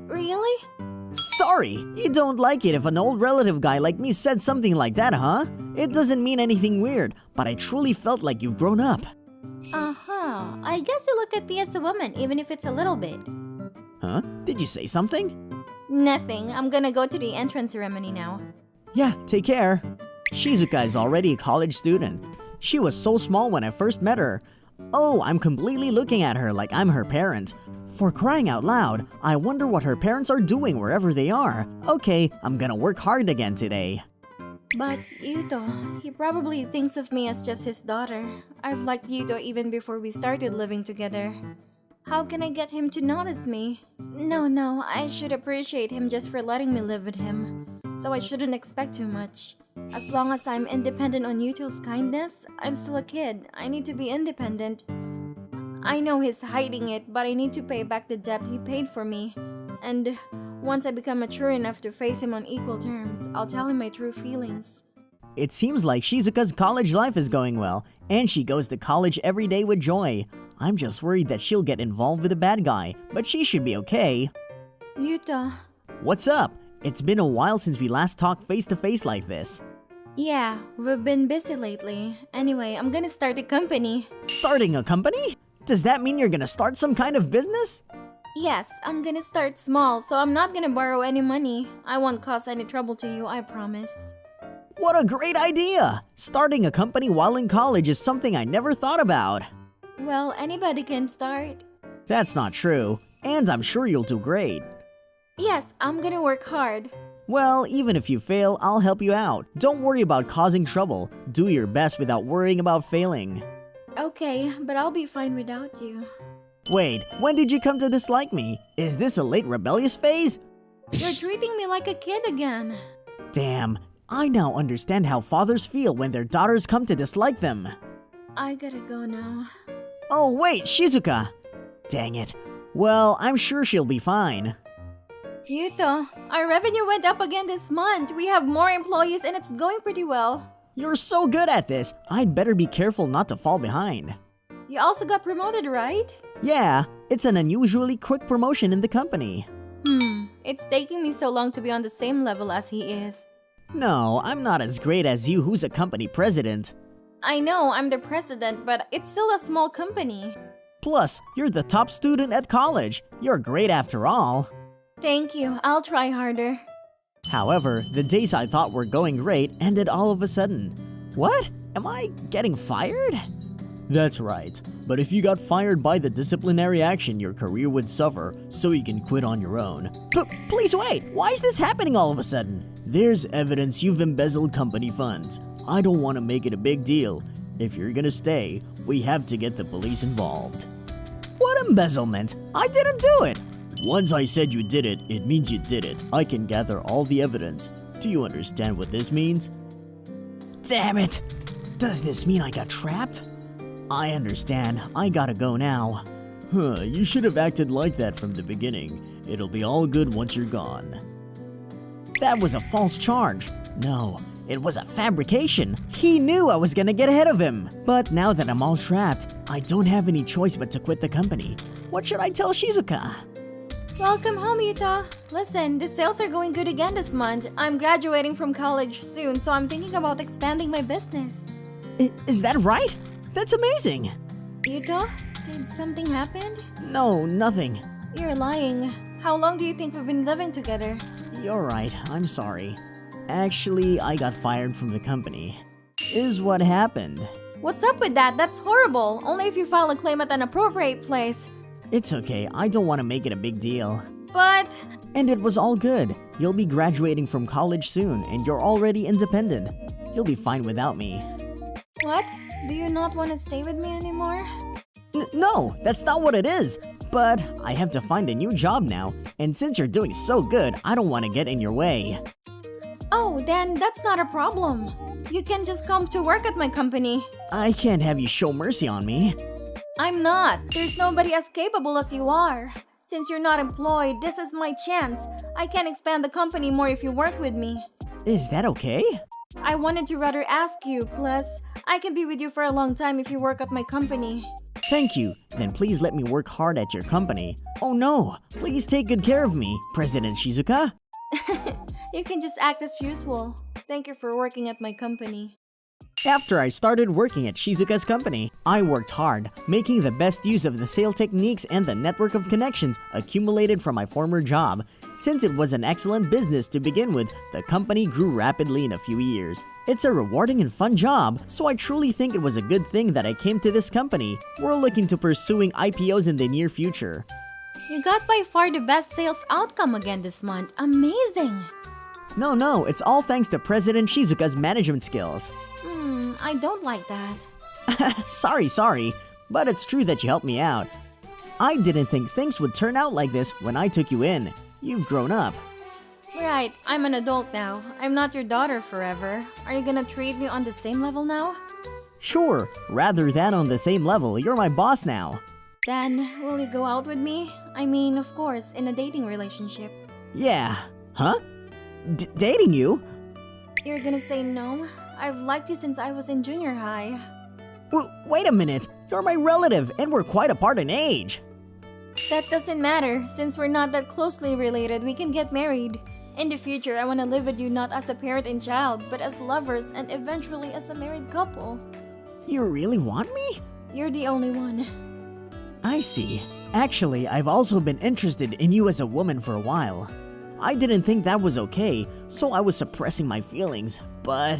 E: Really?
G: Sorry, you don't like it if an old relative guy like me said something like that, huh? It doesn't mean anything weird, but I truly felt like you've grown up.
E: Uh-huh. I guess you look at me as a woman, even if it's a little bit.
G: Huh? Did you say something?
E: Nothing. I'm gonna go to the entrance ceremony now.
G: Yeah, take care. Shizuka is already a college student. She was so small when I first met her. Oh, I'm completely looking at her like I'm her parent. For crying out loud, I wonder what her parents are doing wherever they are. Okay, I'm gonna work hard again today.
E: But Yuto, he probably thinks of me as just his daughter. I've liked Yuto even before we started living together. How can I get him to notice me? No, I should appreciate him just for letting me live with him. So I shouldn't expect too much. As long as I'm independent on Yuto's kindness, I'm still a kid. I need to be independent. I know he's hiding it, but I need to pay back the debt he paid for me. And once I become mature enough to face him on equal terms, I'll tell him my true feelings.
G: It seems like Shizuka's college life is going well, and she goes to college every day with joy. I'm just worried that she'll get involved with a bad guy, but she should be okay.
E: Yuto.
G: What's up? It's been a while since we last talked face to face like this.
E: Yeah, we've been busy lately. Anyway, I'm gonna start a company.
G: Starting a company? Does that mean you're gonna start some kind of business?
E: Yes, I'm gonna start small, so I'm not gonna borrow any money. I won't cause any trouble to you, I promise.
G: What a great idea! Starting a company while in college is something I never thought about.
E: Well, anybody can start.
G: That's not true, and I'm sure you'll do great.
E: Yes, I'm gonna work hard.
G: Well, even if you fail, I'll help you out. Don't worry about causing trouble. Do your best without worrying about failing.
E: Okay, but I'll be fine without you.
G: Wait, when did you come to dislike me? Is this a late rebellious phase?
E: You're treating me like a kid again.
G: Damn, I now understand how fathers feel when their daughters come to dislike them.
E: I gotta go now.
G: Oh wait, Shizuka! Dang it. Well, I'm sure she'll be fine.
E: Yuto, our revenue went up again this month. We have more employees and it's going pretty well.
G: You're so good at this. I'd better be careful not to fall behind.
E: You also got promoted, right?
G: Yeah, it's an unusually quick promotion in the company.
E: It's taking me so long to be on the same level as he is.
G: No, I'm not as great as you who's a company president.
E: I know, I'm the president, but it's still a small company.
G: Plus, you're the top student at college. You're great after all.
E: Thank you, I'll try harder.
G: However, the days I thought were going great ended all of a sudden. What? Am I getting fired? That's right. But if you got fired by the disciplinary action, your career would suffer, so you can quit on your own. Please wait! Why is this happening all of a sudden? There's evidence you've embezzled company funds. I don't want to make it a big deal. If you're gonna stay, we have to get the police involved. What embezzlement? I didn't do it! Once I said you did it, it means you did it. I can gather all the evidence. Do you understand what this means? Damn it! Does this mean I got trapped? I understand. I gotta go now.
H: You should have acted like that from the beginning. It'll be all good once you're gone.
G: That was a false charge. No, it was a fabrication. He knew I was gonna get ahead of him. But now that I'm all trapped, I don't have any choice but to quit the company. What should I tell Shizuka?
E: Welcome home, Yuta. Listen, the sales are going good again this month. I'm graduating from college soon, so I'm thinking about expanding my business.
G: Is that right? That's amazing.
E: Yuta, did something happen?
G: No, nothing.
E: You're lying. How long do you think we've been living together?
G: You're right, I'm sorry. Actually, I got fired from the company. Is what happened.
E: What's up with that? That's horrible. Only if you file a claim at an appropriate place.
G: It's okay, I don't want to make it a big deal.
E: But...
G: And it was all good. You'll be graduating from college soon, and you're already independent. You'll be fine without me.
E: What? Do you not want to stay with me anymore?
G: No, that's not what it is. But I have to find a new job now, and since you're doing so good, I don't want to get in your way.
E: Oh, then that's not a problem. You can just come to work at my company.
G: I can't have you show mercy on me.
E: I'm not. There's nobody as capable as you are. Since you're not employed, this is my chance. I can expand the company more if you work with me.
G: Is that okay?
E: I wanted to rather ask you, plus, I can be with you for a long time if you work at my company.
G: Thank you. Then please let me work hard at your company. Oh no, please take good care of me, President Shizuka.
E: You can just act as usual. Thank you for working at my company.
G: After I started working at Shizuka's company, I worked hard, making the best use of the sale techniques and the network of connections accumulated from my former job. Since it was an excellent business to begin with, the company grew rapidly in a few years. It's a rewarding and fun job, so I truly think it was a good thing that I came to this company. We're looking to pursuing IPOs in the near future.
E: You got by far the best sales outcome again this month. Amazing!
G: No, it's all thanks to President Shizuka's management skills.
E: I don't like that.
G: Sorry, but it's true that you helped me out. I didn't think things would turn out like this when I took you in. You've grown up.
E: Right, I'm an adult now. I'm not your daughter forever. Are you gonna treat me on the same level now?
G: Sure, rather than on the same level, you're my boss now.
E: Then, will you go out with me? I mean, of course, in a dating relationship.
G: Yeah. Huh? Dating you?
E: You're gonna say no? I've liked you since I was in junior high.
G: Well, wait a minute. You're my relative, and we're quite apart in age.
E: That doesn't matter. Since we're not that closely related, we can get married. In the future, I want to live with you not as a parent and child, but as lovers and eventually as a married couple.
G: You really want me?
E: You're the only one.
G: I see. Actually, I've also been interested in you as a woman for a while. I didn't think that was okay, so I was suppressing my feelings, but...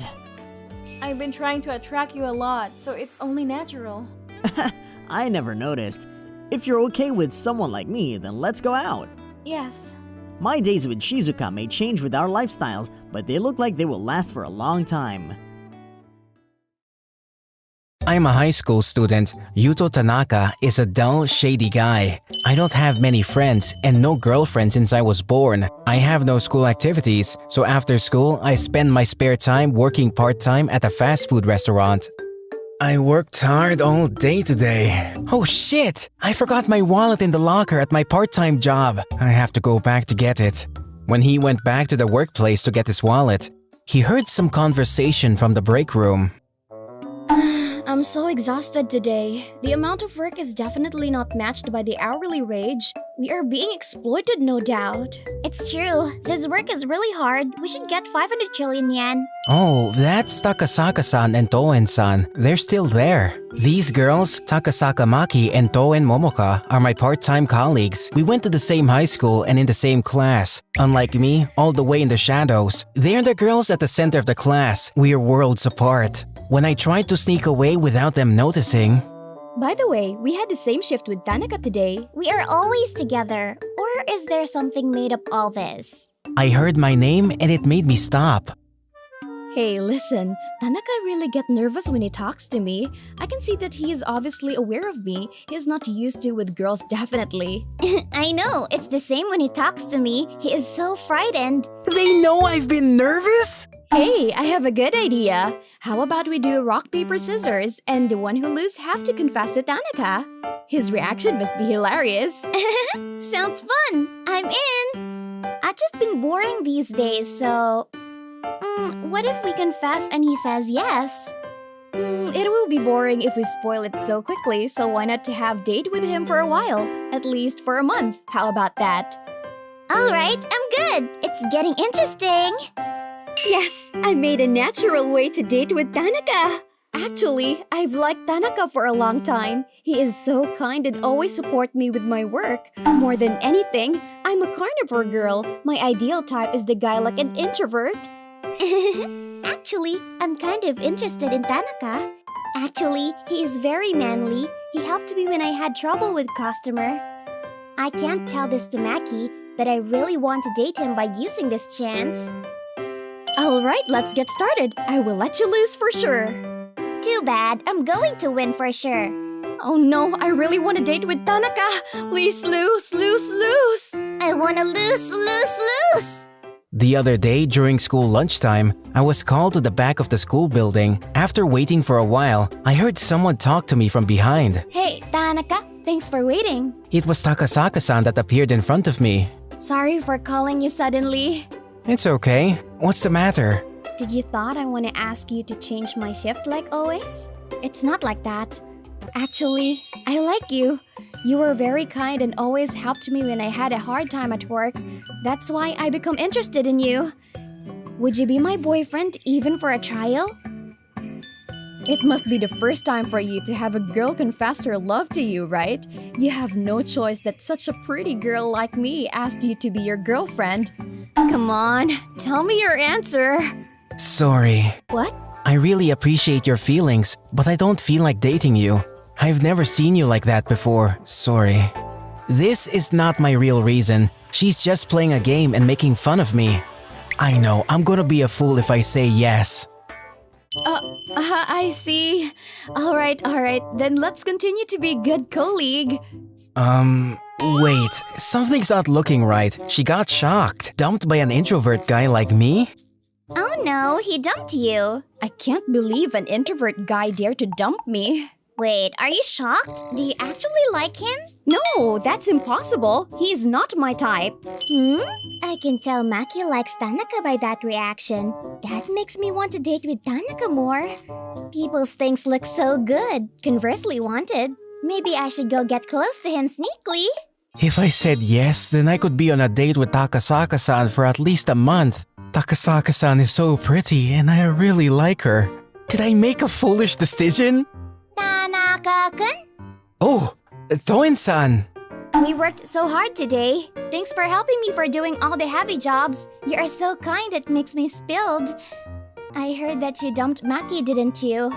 E: I've been trying to attract you a lot, so it's only natural.
G: I never noticed. If you're okay with someone like me, then let's go out.
E: Yes.
G: My days with Shizuka may change with our lifestyles, but they look like they will last for a long time.
C: I'm a high school student. Yuto Tanaka is a dull, shady guy. I don't have many friends and no girlfriend since I was born. I have no school activities, so after school, I spend my spare time working part-time at a fast food restaurant. I worked hard all day today. Oh shit! I forgot my wallet in the locker at my part-time job. I have to go back to get it. When he went back to the workplace to get his wallet, he heard some conversation from the break room.
B: I'm so exhausted today. The amount of work is definitely not matched by the hourly wage. We are being exploited, no doubt.
I: It's true. This work is really hard. We should get 500 trillion yen.
C: Oh, that's Takasaka-san and Toen-san. They're still there. These girls, Takasaka Maki and Toen Momoka, are my part-time colleagues. We went to the same high school and in the same class. Unlike me, all the way in the shadows. They're the girls at the center of the class. We are worlds apart. When I tried to sneak away without them noticing...
B: By the way, we had the same shift with Tanaka today.
I: We are always together. Or is there something made up all this?
C: I heard my name and it made me stop.
B: Hey, listen, Tanaka really gets nervous when he talks to me. I can see that he is obviously aware of me. He's not used to with girls, definitely.
I: I know, it's the same when he talks to me. He is so frightened.
C: they know I've been nervous?
J: Hey, I have a good idea. How about we do rock, paper, scissors, and the one who loses have to confess to Tanaka? His reaction must be hilarious.
I: Sounds fun. I'm in. I've just been boring these days, so... what if we confess and he says yes?
J: It will be boring if we spoil it so quickly, so why not to have date with him for a while? At least for a month. How about that?
I: Alright, I'm good. It's getting interesting.
J: Yes, I made a natural way to date with Tanaka. Actually, I've liked Tanaka for a long time. He is so kind and always support me with my work. More than anything, I'm a carnivore girl. My ideal type is the guy like an introvert.
I: Actually, I'm kind of interested in Tanaka. Actually, he is very manly. He helped me when I had trouble with customer. I can't tell this to Maki, but I really want to date him by using this chance.
J: Alright, let's get started. I will let you lose for sure.
I: Too bad. I'm going to win for sure.
J: Oh no, I really want to date with Tanaka. Please lose.
I: I want to lose.
C: The other day during school lunchtime, I was called to the back of the school building. After waiting for a while, I heard someone talk to me from behind.
J: Hey, Tanaka. Thanks for waiting.
C: It was Takasaka-san that appeared in front of me.
J: Sorry for calling you suddenly.
C: It's okay. What's the matter?
J: Did you thought I want to ask you to change my shift like always? It's not like that. Actually, I like you. You were very kind and always helped me when I had a hard time at work. That's why I become interested in you. Would you be my boyfriend even for a trial? It must be the first time for you to have a girl confess her love to you, right? You have no choice that such a pretty girl like me asked you to be your girlfriend. Come on, tell me your answer.
C: Sorry.
J: What?
C: I really appreciate your feelings, but I don't feel like dating you. I've never seen you like that before. Sorry. This is not my real reason. She's just playing a game and making fun of me. I know, I'm gonna be a fool if I say yes.
J: I see. Alright, then let's continue to be good colleague.
C: Wait, something's not looking right. She got shocked. Dumped by an introvert guy like me?
I: Oh no, he dumped you.
J: I can't believe an introvert guy dared to dump me.
I: Wait, are you shocked? Do you actually like him?
J: No, that's impossible. He's not my type.
I: I can tell Maki likes Tanaka by that reaction. That makes me want to date with Tanaka more. People's things look so good. Conversely wanted. Maybe I should go get close to him sneakily.
C: If I said yes, then I could be on a date with Takasaka-san for at least a month. Takasaka-san is so pretty and I really like her. Did I make a foolish decision?
I: Tanaka-kun?
C: Oh, Toen-san.
I: We worked so hard today. Thanks for helping me for doing all the heavy jobs. You are so kind it makes me spilled. I heard that you dumped Maki, didn't you?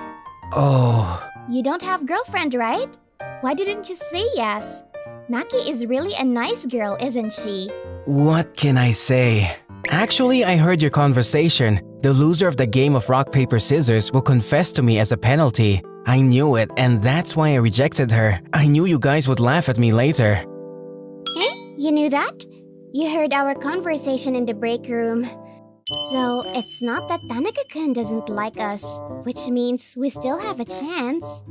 C: Oh.
I: You don't have girlfriend, right? Why didn't you say yes? Maki is really a nice girl, isn't she?
C: What can I say? Actually, I heard your conversation. The loser of the game of rock, paper, scissors will confess to me as a penalty. I knew it, and that's why I rejected her. I knew you guys would laugh at me later.
I: Eh? You knew that? You heard our conversation in the break room. So, it's not that Tanaka-kun doesn't like us, which means we still have a chance.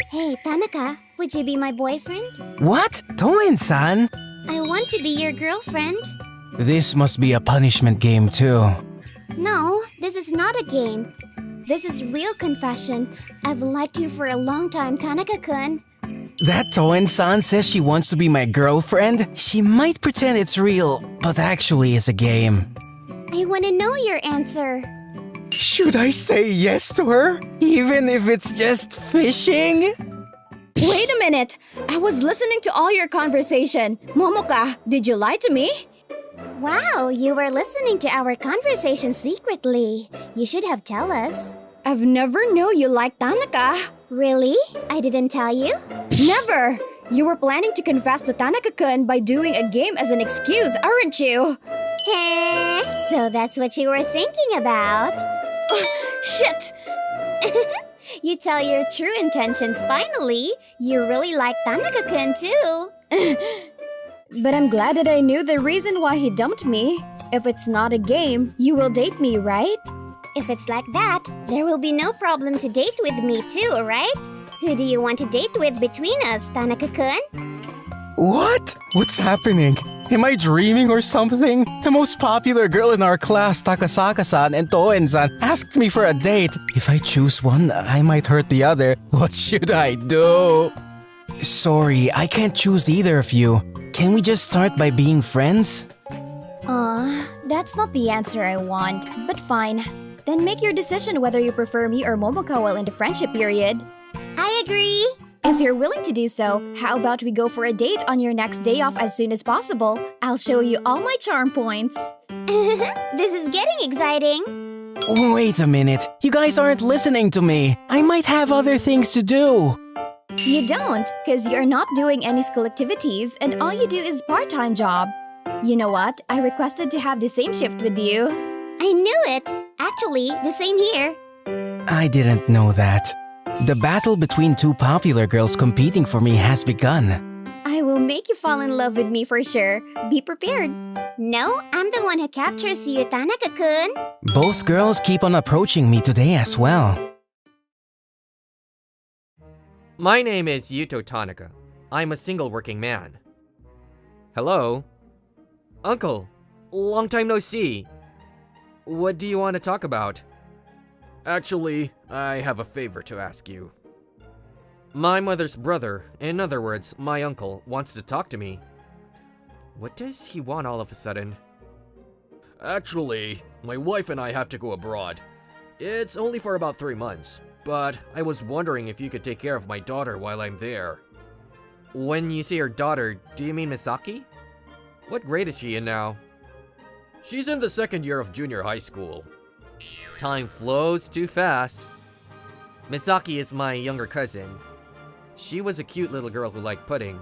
I: Hey, Tanaka, would you be my boyfriend?
C: What? Toen-san?
I: I want to be your girlfriend.
C: This must be a punishment game too.
I: No, this is not a game. This is real confession. I've liked you for a long time, Tanaka-kun.
C: That Toen-san says she wants to be my girlfriend? She might pretend it's real, but actually it's a game.
I: I want to know your answer.
C: Should I say yes to her? Even if it's just fishing?
J: Wait a minute! I was listening to all your conversation. Momoka, did you lie to me?
I: Wow, you were listening to our conversation secretly. You should have told us.
J: I've never known you like Tanaka.
I: Really? I didn't tell you?
J: Never! You were planning to confess to Tanaka-kun by doing a game as an excuse, aren't you?
I: Hey, so that's what you were thinking about.
J: Shit!
I: You tell your true intentions finally. You really like Tanaka-kun too.
J: But I'm glad that I knew the reason why he dumped me. If it's not a game, you will date me, right?
I: If it's like that, there will be no problem to date with me too, right? Who do you want to date with between us, Tanaka-kun?
C: What? What's happening? Am I dreaming or something? The most popular girl in our class, Takasaka-san and Toen-san, asked me for a date. If I choose one, I might hurt the other. What should I do? Sorry, I can't choose either of you. Can we just start by being friends?
J: That's not the answer I want, but fine. Then make your decision whether you prefer me or Momoka while in the friendship period.
I: I agree.
J: If you're willing to do so, how about we go for a date on your next day off as soon as possible? I'll show you all my charm points.
I: This is getting exciting.
C: Wait a minute. You guys aren't listening to me. I might have other things to do.
J: You don't, because you're not doing any school activities and all you do is part-time job. You know what? I requested to have the same shift with you.
I: I knew it. Actually, the same here.
C: I didn't know that. The battle between two popular girls competing for me has begun.
J: I will make you fall in love with me for sure. Be prepared.
I: No, I'm the one who captures you, Tanaka-kun.
C: Both girls keep on approaching me today as well.
A: My name is Yuto Tanaka. I'm a single working man. Hello? Uncle, long time no see. What do you want to talk about? Actually, I have a favor to ask you. My mother's brother, in other words, my uncle, wants to talk to me. What does he want all of a sudden? Actually, my wife and I have to go abroad. It's only for about 3 months, but I was wondering if you could take care of my daughter while I'm there. When you say your daughter, do you mean Misaki? What grade is she in now? She's in the 2nd year of junior high school. Time flows too fast. Misaki is my younger cousin. She was a cute little girl who liked pudding.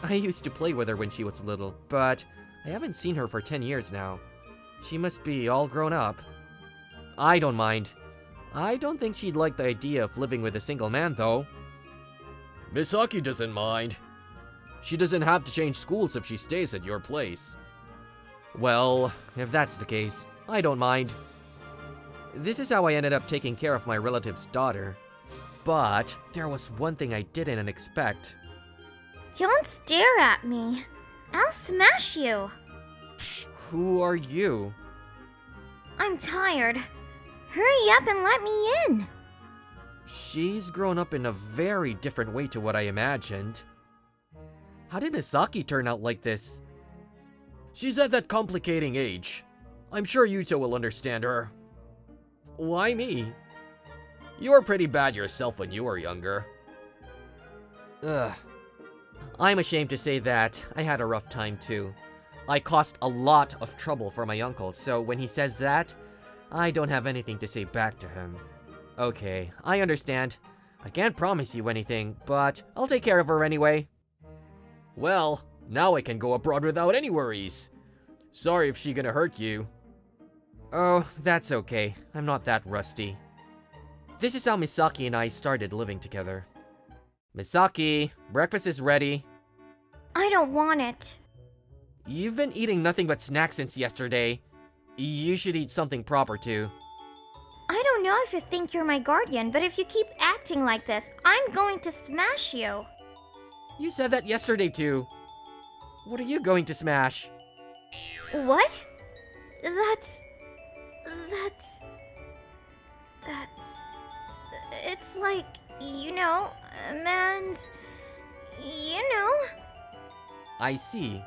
A: I used to play with her when she was little, but I haven't seen her for 10 years now. She must be all grown up. I don't mind. I don't think she'd like the idea of living with a single man, though. Misaki doesn't mind. She doesn't have to change schools if she stays at your place. Well, if that's the case, I don't mind. This is how I ended up taking care of my relative's daughter. But there was one thing I didn't expect.
K: Don't stare at me. I'll smash you.
A: Who are you?
K: I'm tired. Hurry up and let me in.
A: She's grown up in a very different way to what I imagined. How did Misaki turn out like this? She's at that complicating age. I'm sure Yuto will understand her. Why me? You were pretty bad yourself when you were younger. Ugh. I'm ashamed to say that I had a rough time too. I caused a lot of trouble for my uncle, so when he says that, I don't have anything to say back to him. Okay, I understand. I can't promise you anything, but I'll take care of her anyway. Well, now I can go abroad without any worries. Sorry if she's gonna hurt you. Oh, that's okay. I'm not that rusty. This is how Misaki and I started living together. Misaki, breakfast is ready.
K: I don't want it.
A: You've been eating nothing but snacks since yesterday. You should eat something proper too.
K: I don't know if you think you're my guardian, but if you keep acting like this, I'm going to smash you.
A: You said that yesterday too. What are you going to smash?
K: What? That's... It's like, you know, a man's... You know.
A: I see.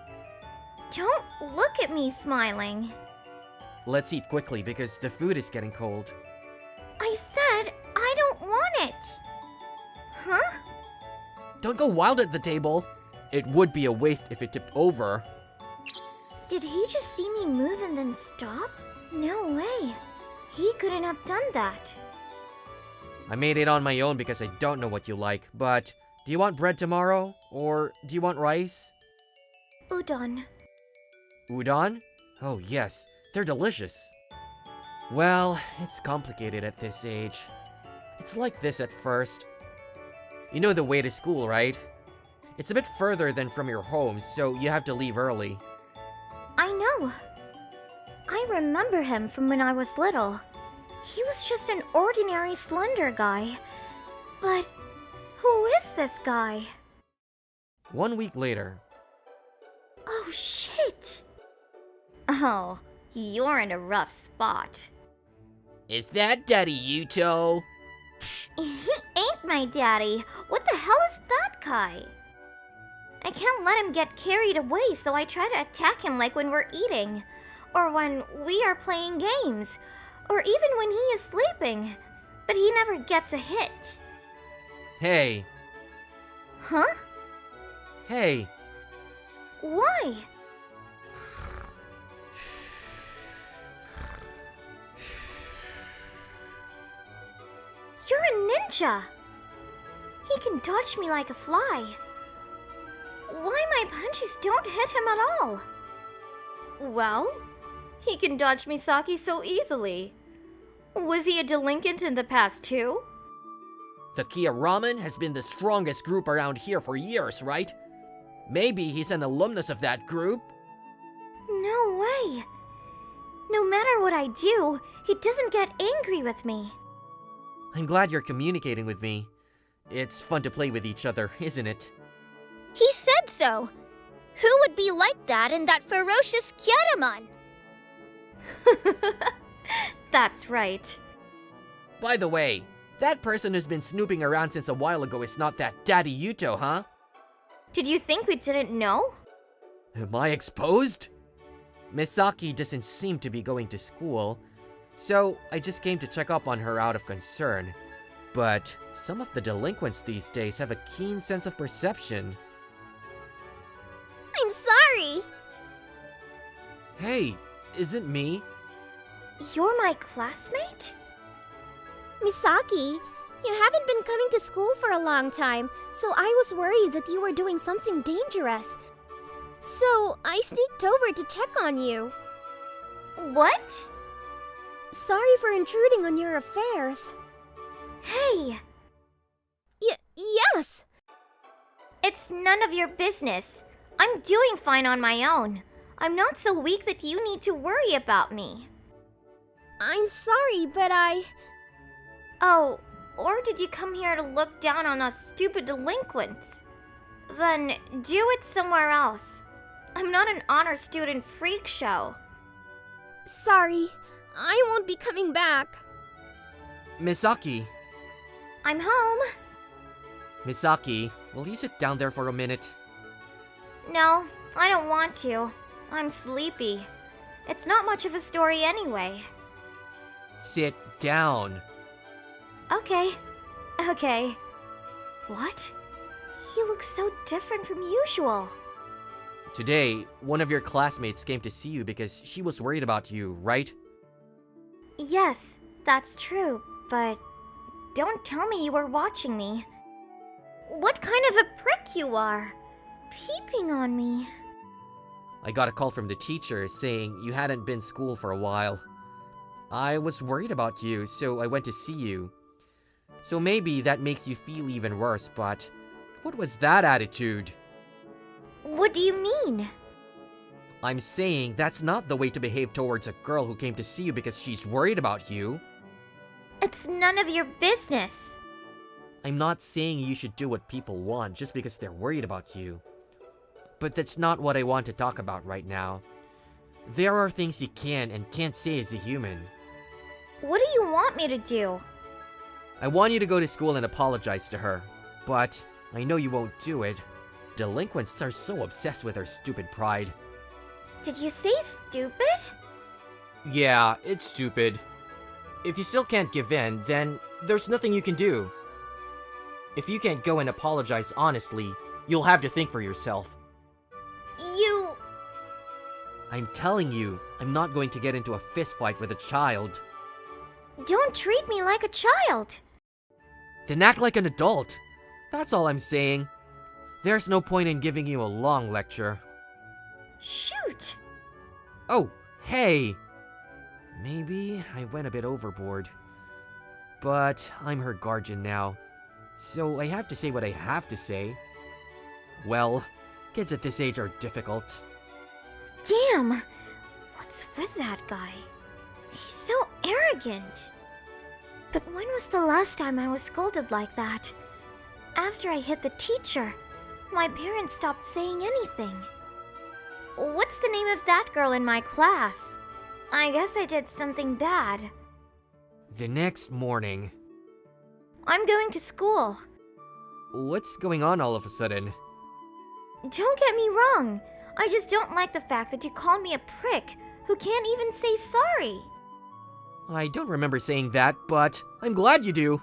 K: Don't look at me smiling.
A: Let's eat quickly because the food is getting cold.
K: I said I don't want it. Huh?
A: Don't go wild at the table. It would be a waste if it tipped over.
K: Did he just see me move and then stop? No way. He couldn't have done that.
A: I made it on my own because I don't know what you like, but do you want bread tomorrow? Or do you want rice?
K: Udon.
A: Udon? Oh yes, they're delicious. Well, it's complicated at this age. It's like this at first. You know the way to school, right? It's a bit further than from your home, so you have to leave early.
K: I know. I remember him from when I was little. He was just an ordinary slender guy. But who is this guy?
A: 1 week later.
K: Oh, shit! Oh, you're in a rough spot.
A: Is that Daddy Yuto?
K: He ain't my daddy. What the hell is that guy? I can't let him get carried away, so I try to attack him like when we're eating, or when we are playing games, or even when he is sleeping. But he never gets a hit.
A: Hey.
K: Huh?
A: Hey.
K: Why? You're a ninja! He can dodge me like a fly. Why my punches don't hit him at all? Well, he can dodge Misaki so easily. Was he a delinquent in the past too?
A: The Kia Ramen has been the strongest group around here for years, right? Maybe he's an alumnus of that group?
K: No way! No matter what I do, he doesn't get angry with me.
A: I'm glad you're communicating with me. It's fun to play with each other, isn't it?
I: He said so. Who would be like that in that ferocious Kyaramon?
K: That's right.
A: By the way, that person who's been snooping around since a while ago is not that Daddy Yuto, huh?
K: Did you think we didn't know?
A: Am I exposed? Misaki doesn't seem to be going to school, so I just came to check up on her out of concern. But some of the delinquents these days have a keen sense of perception.
I: I'm sorry.
A: Hey, is it me?
K: You're my classmate?
B: Misaki, you haven't been coming to school for a long time, so I was worried that you were doing something dangerous. So I sneaked over to check on you.
K: What?
B: Sorry for intruding on your affairs.
K: Hey!
B: Yes!
K: It's none of your business. I'm doing fine on my own. I'm not so weak that you need to worry about me.
B: I'm sorry, but
K: Oh, or did you come here to look down on us stupid delinquents? Then do it somewhere else. I'm not an honor student freak show.
B: Sorry, I won't be coming back.
A: Misaki.
K: I'm home.
A: Misaki, will you sit down there for a minute?
K: No, I don't want to. I'm sleepy. It's not much of a story anyway.
A: Sit down.
K: Okay. What? He looks so different from usual.
A: Today, one of your classmates came to see you because she was worried about you, right?
K: Yes, that's true, but don't tell me you were watching me. What kind of a prick you are, peeping on me.
A: I got a call from the teacher saying you hadn't been to school for a while. I was worried about you, so I went to see you. So maybe that makes you feel even worse, but what was that attitude?
K: What do you mean?
A: I'm saying that's not the way to behave towards a girl who came to see you because she's worried about you.
K: It's none of your business.
A: I'm not saying you should do what people want just because they're worried about you. But that's not what I want to talk about right now. There are things you can and can't say as a human.
K: What do you want me to do?
A: I want you to go to school and apologize to her, but I know you won't do it. Delinquents are so obsessed with their stupid pride.
K: Did you say stupid?
A: Yeah, it's stupid. If you still can't give in, then there's nothing you can do. If you can't go and apologize honestly, you'll have to think for yourself. I'm telling you, I'm not going to get into a fist fight with a child.
K: Don't treat me like a child.
A: Then act like an adult. That's all I'm saying. There's no point in giving you a long lecture.
K: Shoot.
A: Oh, hey! Maybe I went a bit overboard. But I'm her guardian now, so I have to say what I have to say. Well, kids at this age are difficult.
K: Damn! What's with that guy? He's so arrogant. But when was the last time I was scolded like that? After I hit the teacher, my parents stopped saying anything. What's the name of that girl in my class? I guess I did something bad.
A: The next morning.
K: I'm going to school.
A: What's going on all of a sudden?
K: Don't get me wrong. I just don't like the fact that you called me a prick who can't even say sorry.
A: I don't remember saying that, but I'm glad you do.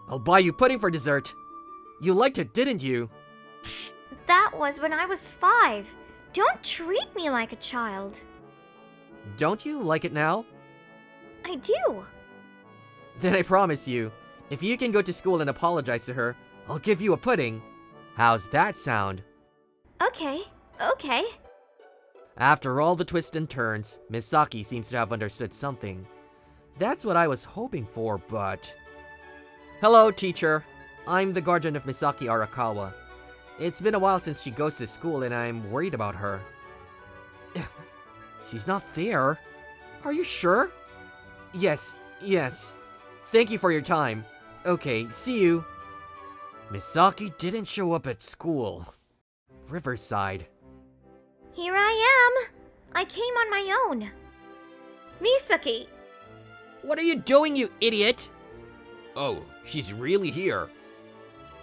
A: I'll buy you pudding for dessert. You liked it, didn't you?
K: That was when I was 5. Don't treat me like a child.
A: Don't you like it now?
K: I do.
A: Then I promise you, if you can go to school and apologize to her, I'll give you a pudding. How's that sound?
K: Okay.
A: After all the twists and turns, Misaki seems to have understood something. That's what I was hoping for, but... Hello, teacher. I'm the guardian of Misaki Arakawa. It's been a while since she goes to school and I'm worried about her. She's not there. Are you sure? Yes. Thank you for your time. Okay, see you. Misaki didn't show up at school. Riverside.
K: Here I am. I came on my own. Misaki!
A: What are you doing, you idiot? Oh, she's really here.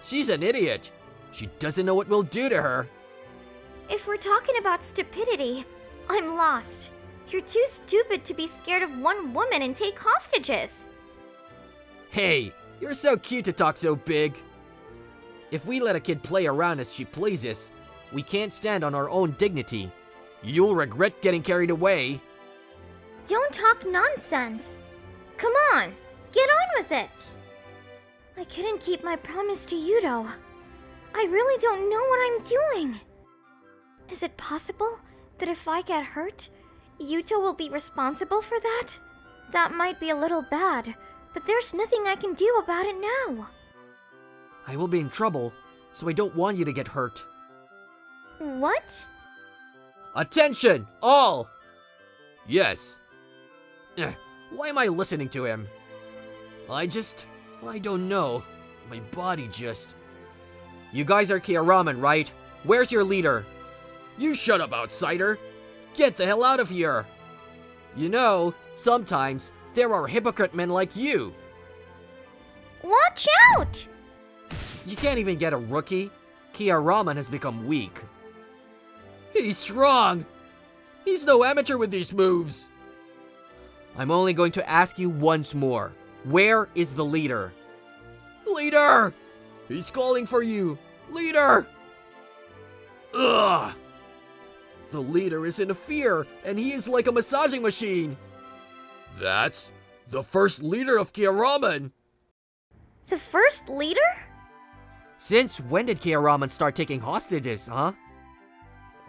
A: She's an idiot. She doesn't know what we'll do to her.
K: If we're talking about stupidity, I'm lost. You're too stupid to be scared of one woman and take hostages.
A: Hey, you're so cute to talk so big. If we let a kid play around as she pleases, we can't stand on our own dignity. You'll regret getting carried away.
K: Don't talk nonsense. Come on, get on with it. I couldn't keep my promise to Yudo. I really don't know what I'm doing. Is it possible that if I get hurt, Yuto will be responsible for that? That might be a little bad, but there's nothing I can do about it now.
A: I will be in trouble, so I don't want you to get hurt.
K: What?
A: Attention, all! Yes. Why am I listening to him? I don't know. My body just... You guys are Kiaramen, right? Where's your leader? You shut up, outsider! Get the hell out of here! You know, sometimes there are hypocrite men like you.
K: Watch out!
A: You can't even get a rookie. Kiaramen has become weak. He's strong! He's no amateur with these moves! I'm only going to ask you once more. Where is the leader? Leader! He's calling for you! Leader! Ugh! The leader is in fear, and he is like a massaging machine! That's the first leader of Kiaramen!
K: The first leader?
A: Since when did Kiaramen start taking hostages, huh?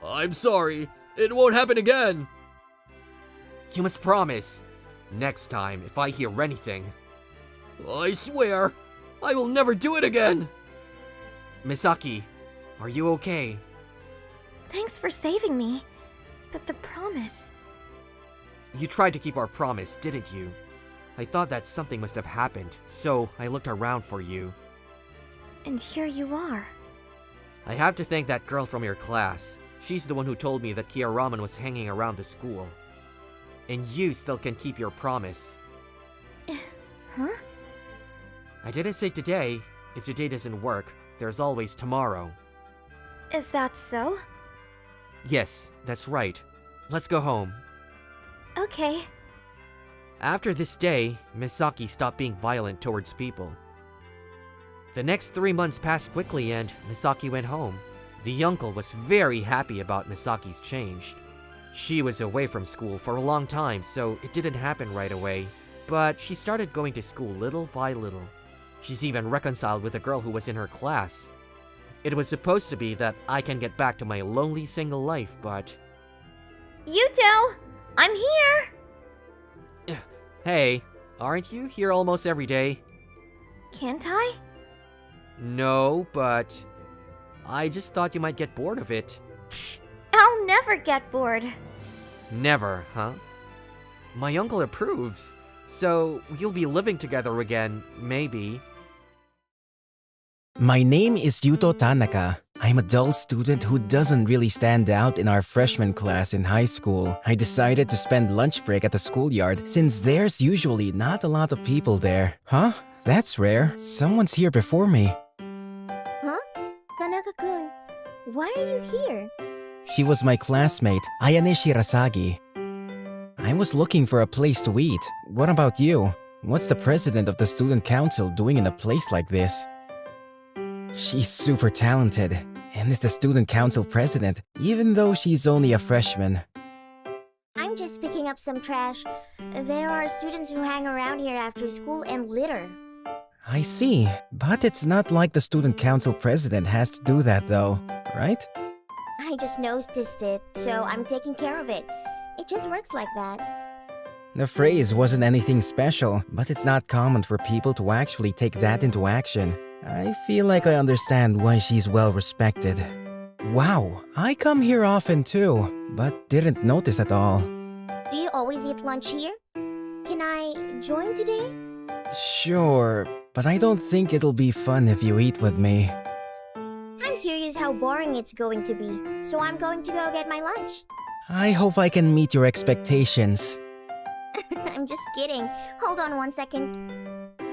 A: I'm sorry, it won't happen again! You must promise. Next time, if I hear anything... I swear, I will never do it again! Misaki, are you okay?
K: Thanks for saving me, but the promise...
A: You tried to keep our promise, didn't you? I thought that something must have happened, so I looked around for you.
K: And here you are.
A: I have to thank that girl from your class. She's the one who told me that Kiaramen was hanging around the school. And you still can keep your promise.
K: Huh?
A: I didn't say today. If today doesn't work, there's always tomorrow.
K: Is that so?
A: Yes, that's right. Let's go home.
K: Okay.
A: After this day, Misaki stopped being violent towards people. The next 3 months passed quickly and Misaki went home. The uncle was very happy about Misaki's change. She was away from school for a long time, so it didn't happen right away. But she started going to school little by little. She's even reconciled with a girl who was in her class. It was supposed to be that I can get back to my lonely single life, but...
K: Yuto! I'm here!
A: Hey, aren't you here almost every day?
K: Can't I?
A: No, but... I just thought you might get bored of it.
K: I'll never get bored.
A: Never, huh? My uncle approves. So, you'll be living together again, maybe.
C: My name is Yuto Tanaka. I'm a dull student who doesn't really stand out in our freshman class in high school. I decided to spend lunch break at the schoolyard since there's usually not a lot of people there. Huh? That's rare. Someone's here before me.
I: Huh? Tanaka-kun, why are you here?
C: She was my classmate, Ayane Shirasagi. I was looking for a place to eat. What about you? What's the president of the student council doing in a place like this? She's super talented and is the student council president, even though she's only a freshman.
I: I'm just picking up some trash. There are students who hang around here after school and litter.
C: I see, but it's not like the student council president has to do that though, right?
I: I just noticed it, so I'm taking care of it. It just works like that.
C: The phrase wasn't anything special, but it's not common for people to actually take that into action. I feel like I understand why she's well respected. Wow, I come here often too, but didn't notice at all.
I: Do you always eat lunch here? Can I join today?
C: Sure, but I don't think it'll be fun if you eat with me.
I: I'm curious how boring it's going to be, so I'm going to go get my lunch.
C: I hope I can meet your expectations.
I: I'm just kidding. Hold on 1 second.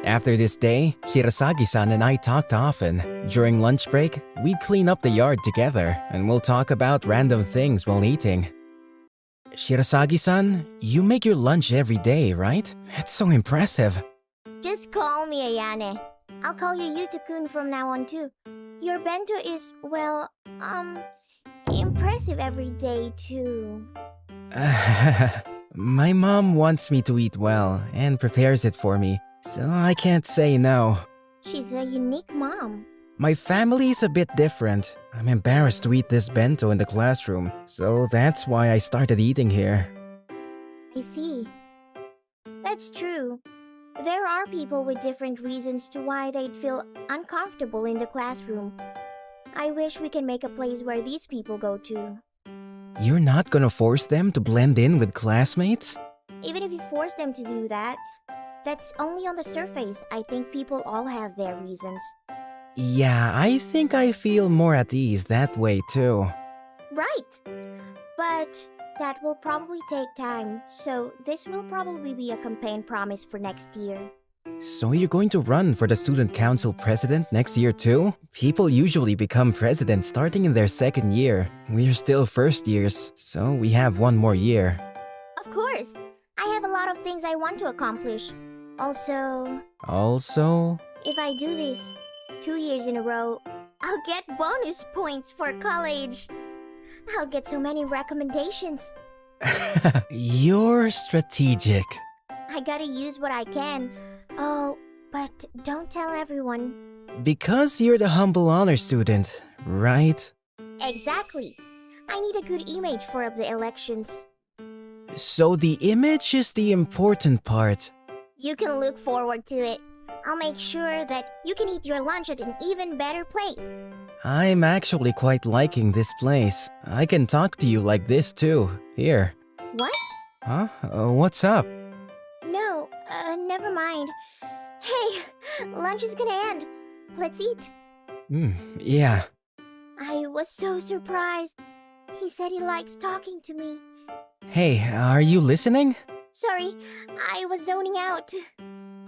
C: After this day, Shirasagi-san and I talked often. During lunch break, we'd clean up the yard together, and we'll talk about random things while eating. Shirasagi-san, you make your lunch every day, right? That's so impressive.
I: Just call me Ayane. I'll call you Yuto-kun from now on too. Your bento is, well, impressive every day too.
C: My mom wants me to eat well and prepares it for me, so I can't say no.
I: She's a unique mom.
C: My family's a bit different. I'm embarrassed to eat this bento in the classroom, so that's why I started eating here.
I: I see. That's true. There are people with different reasons to why they'd feel uncomfortable in the classroom. I wish we can make a place where these people go to.
C: You're not gonna force them to blend in with classmates?
I: Even if you force them to do that, that's only on the surface. I think people all have their reasons.
C: Yeah, I think I feel more at ease that way too.
I: Right. But that will probably take time, so this will probably be a campaign promise for next year.
C: So you're going to run for the student council president next year too? People usually become president starting in their second year. We're still first years, so we have one more year.
I: Of course. I have a lot of things I want to accomplish. Also, if I do this 2 years in a row, I'll get bonus points for college. I'll get so many recommendations.
C: You're strategic.
I: I gotta use what I can. Oh, but don't tell everyone.
C: Because you're the humble honor student, right?
I: Exactly. I need a good image for the elections.
C: So the image is the important part.
I: You can look forward to it. I'll make sure that you can eat your lunch at an even better place.
C: I'm actually quite liking this place. I can talk to you like this too. Here.
I: What?
C: Huh? What's up?
I: No, never mind. Hey, lunch is gonna end. Let's eat.
C: Yeah.
I: I was so surprised. He said he likes talking to me.
C: Hey, are you listening?
I: Sorry, I was zoning out.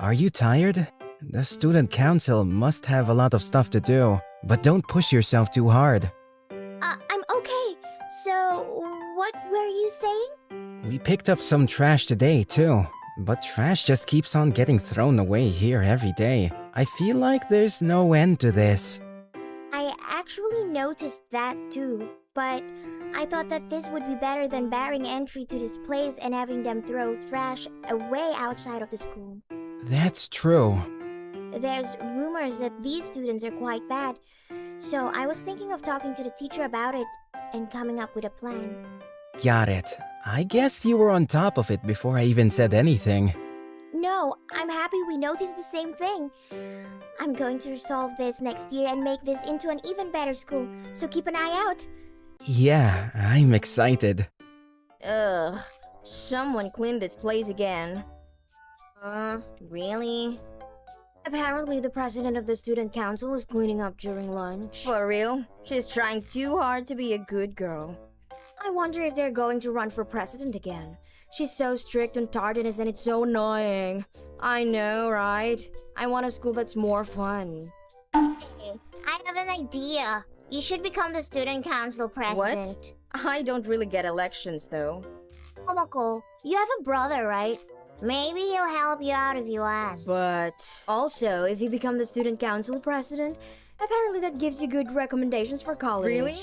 C: Are you tired? The student council must have a lot of stuff to do, but don't push yourself too hard.
I: I'm okay. So, what were you saying?
C: We picked up some trash today too, but trash just keeps on getting thrown away here every day. I feel like there's no end to this.
I: I actually noticed that too, but I thought that this would be better than barring entry to this place and having them throw trash away outside of the school.
C: That's true.
I: There's rumors that these students are quite bad, so I was thinking of talking to the teacher about it and coming up with a plan.
C: Got it. I guess you were on top of it before I even said anything.
I: No, I'm happy we noticed the same thing. I'm going to resolve this next year and make this into an even better school, so keep an eye out.
C: Yeah, I'm excited.
B: Ugh. Someone cleaned this place again.
D: Really?
B: Apparently, the president of the student council is cleaning up during lunch.
D: For real? She's trying too hard to be a good girl.
B: I wonder if they're going to run for president again. She's so strict on tardiness and it's so annoying. I know, right? I want a school that's more fun.
I: Hey, I have an idea. You should become the student council president.
B: What? I don't really get elections, though.
I: Momoko, you have a brother, right? Maybe he'll help you out if you ask.
B: But also, if you become the student council president, apparently that gives you good recommendations for college.
D: Really?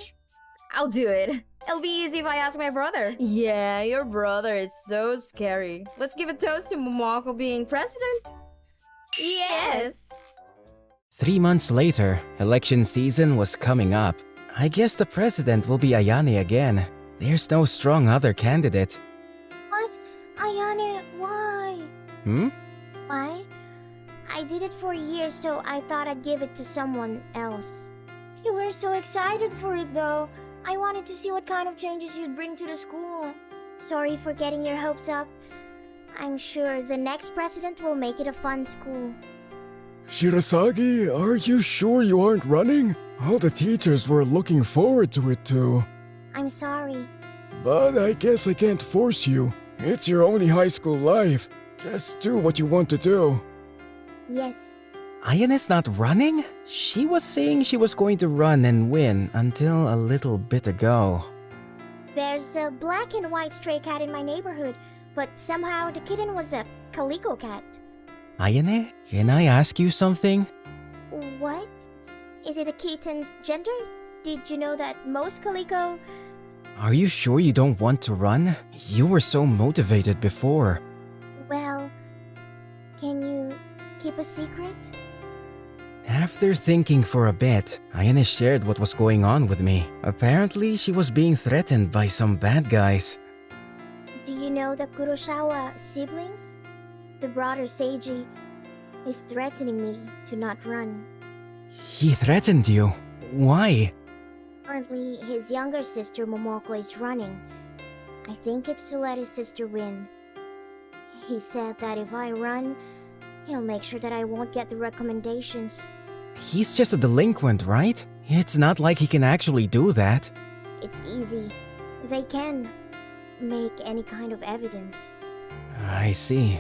D: I'll do it. It'll be easy if I ask my brother.
B: Yeah, your brother is so scary. Let's give a toast to Momoko being president.
D: Yes!
C: 3 months later, election season was coming up. I guess the president will be Ayane again. There's no strong other candidate.
I: What? Ayane, why? Why? I did it for years, so I thought I'd give it to someone else.
B: You were so excited for it, though.
I: I wanted to see what kind of changes you'd bring to the school. Sorry for getting your hopes up. I'm sure the next president will make it a fun school.
F: Shirasagi, are you sure you aren't running? All the teachers were looking forward to it too.
I: I'm sorry.
F: But I guess I can't force you. It's your only high school life. Just do what you want to do.
I: Yes.
C: Ayane's not running? She was saying she was going to run and win until a little bit ago.
I: There's a black and white stray cat in my neighborhood, but somehow the kitten was a calico cat.
C: Ayane, can I ask you something?
I: What? Is it a kitten's gender? Did you know that most calico...
C: Are you sure you don't want to run? You were so motivated before.
I: Well, can you keep a secret?
C: After thinking for a bit, Ayane shared what was going on with me. Apparently, she was being threatened by some bad guys.
I: Do you know the Kurosawa siblings? The brother Seiji is threatening me to not run.
C: He threatened you? Why?
I: Apparently, his younger sister Momoko is running. I think it's to let his sister win. He said that if I run, he'll make sure that I won't get the recommendations.
C: He's just a delinquent, right? It's not like he can actually do that.
I: It's easy. They can make any kind of evidence.
C: I see.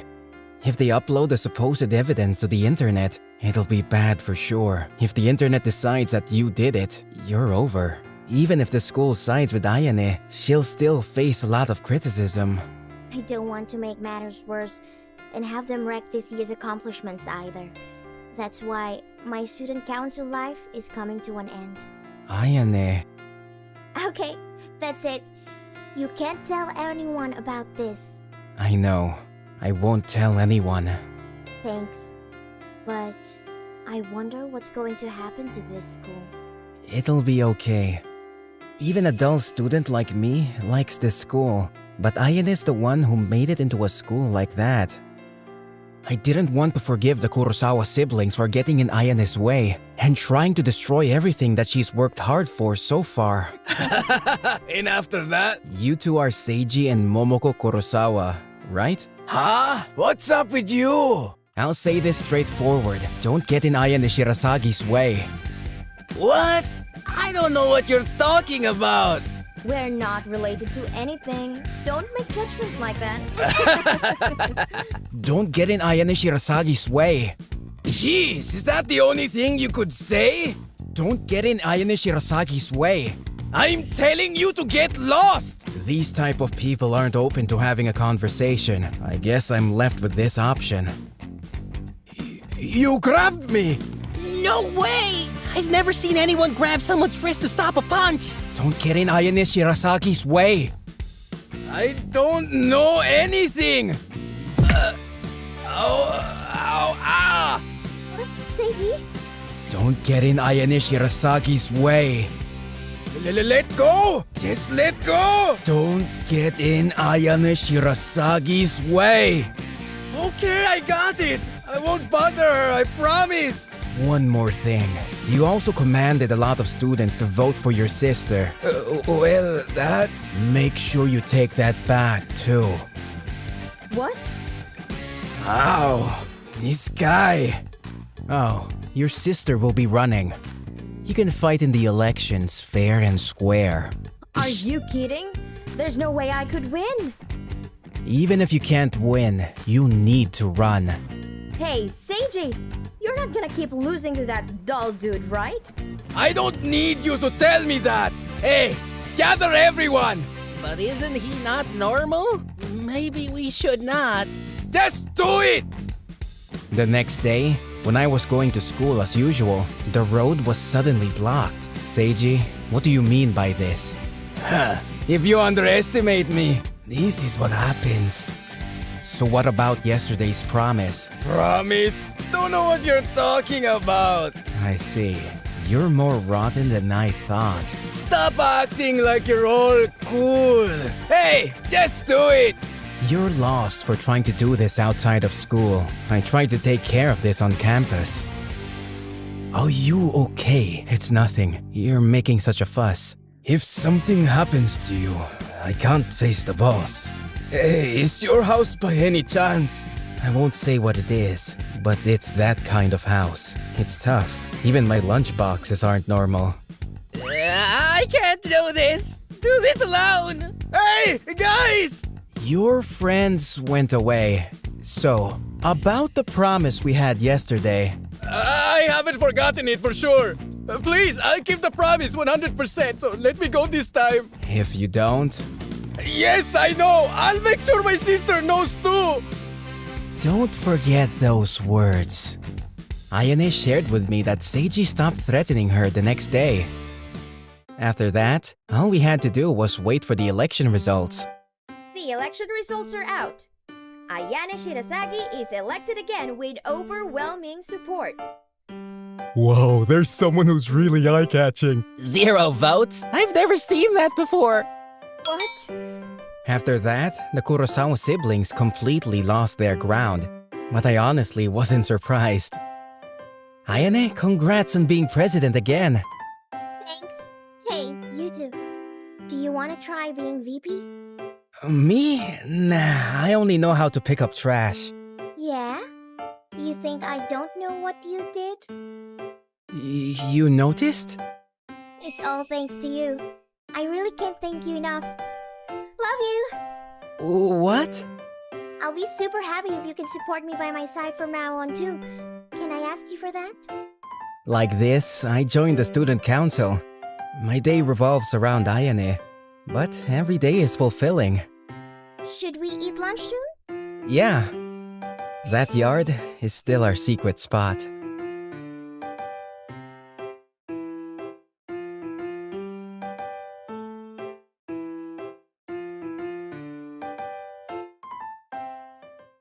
C: If they upload the supposed evidence to the internet, it'll be bad for sure. If the internet decides that you did it, you're over. Even if the school sides with Ayane, she'll still face a lot of criticism.
I: I don't want to make matters worse and have them wreck this year's accomplishments either. That's why my student council life is coming to an end.
C: Ayane.
I: Okay, that's it. You can't tell anyone about this.
C: I know. I won't tell anyone.
I: Thanks. But I wonder what's going to happen to this school.
C: It'll be okay. Even a dull student like me likes this school, but Ayane is the one who made it into a school like that. I didn't want to forgive the Kurosawa siblings for getting in Ayane's way and trying to destroy everything that she's worked hard for so far.
F: And after that?
C: You two are Seiji and Momoko Kurosawa, right?
F: Huh? What's up with you?
C: I'll say this straightforward. Don't get in Ayane Shirasagi's way.
F: What? I don't know what you're talking about.
B: We're not related to anything. Don't make judgments like that.
C: Don't get in Ayane Shirasagi's way.
F: Jeez, is that the only thing you could say?
C: Don't get in Ayane Shirasagi's way.
F: I'm telling you to get lost!
C: These type of people aren't open to having a conversation. I guess I'm left with this option.
F: You grabbed me!
C: No way! I've never seen anyone grab someone's wrist to stop a punch! Don't get in Ayane Shirasagi's way!
F: I don't know anything!
I: Seiji?
C: Don't get in Ayane Shirasagi's way!
F: Let go! Just let go!
C: Don't get in Ayane Shirasagi's way!
F: Okay, I got it! I won't bother her, I promise!
C: One more thing. You also commanded a lot of students to vote for your sister. Well, that... Make sure you take that back, too.
B: What?
C: Ow! This guy! Oh, your sister will be running. You can fight in the elections fair and square.
B: Are you kidding? There's no way I could win.
C: Even if you can't win, you need to run.
B: Hey, Seiji! You're not gonna keep losing to that dull dude, right?
C: I don't need you to tell me that! Hey, gather everyone! But isn't he not normal? Maybe we should not. Just do it! The next day, when I was going to school as usual, the road was suddenly blocked. Seiji, what do you mean by this? Huh, if you underestimate me, this is what happens. So what about yesterday's promise? Promise? Don't know what you're talking about. I see. You're more rotten than I thought. Stop acting like you're all cool. Hey, just do it. You're lost for trying to do this outside of school. I tried to take care of this on campus. Are you okay? It's nothing. You're making such a fuss. If something happens to you, I can't face the boss. Hey, is your house by any chance? I won't say what it is, but it's that kind of house. It's tough. Even my lunch boxes aren't normal. I can't do this! Do this alone! Hey, guys! Your friends went away. So, about the promise we had yesterday. I haven't forgotten it for sure. Please, I'll keep the promise 100%, so let me go this time. If you don't? Yes, I know! I'll make sure my sister knows too! Don't forget those words. Ayane shared with me that Seiji stopped threatening her the next day. After that, all we had to do was wait for the election results.
B: The election results are out. Ayane Shirasagi is elected again with overwhelming support.
F: Whoa, there's someone who's really eye-catching.
C: 0 votes? I've never seen that before.
B: What?
C: After that, the Kurosawa siblings completely lost their ground. But I honestly wasn't surprised. Ayane, congrats on being president again.
I: Thanks. Hey, you two. Do you want to try being VP?
C: Me? Nah, I only know how to pick up trash.
I: Yeah? You think I don't know what you did?
C: You noticed?
I: It's all thanks to you. I really can't thank you enough. Love you!
C: What?
I: I'll be super happy if you can support me by my side from now on too. Can I ask you for that?
C: Like this, I joined the student council. My day revolves around Ayane, but every day is fulfilling.
I: Should we eat lunch soon?
C: Yeah. That yard is still our secret spot.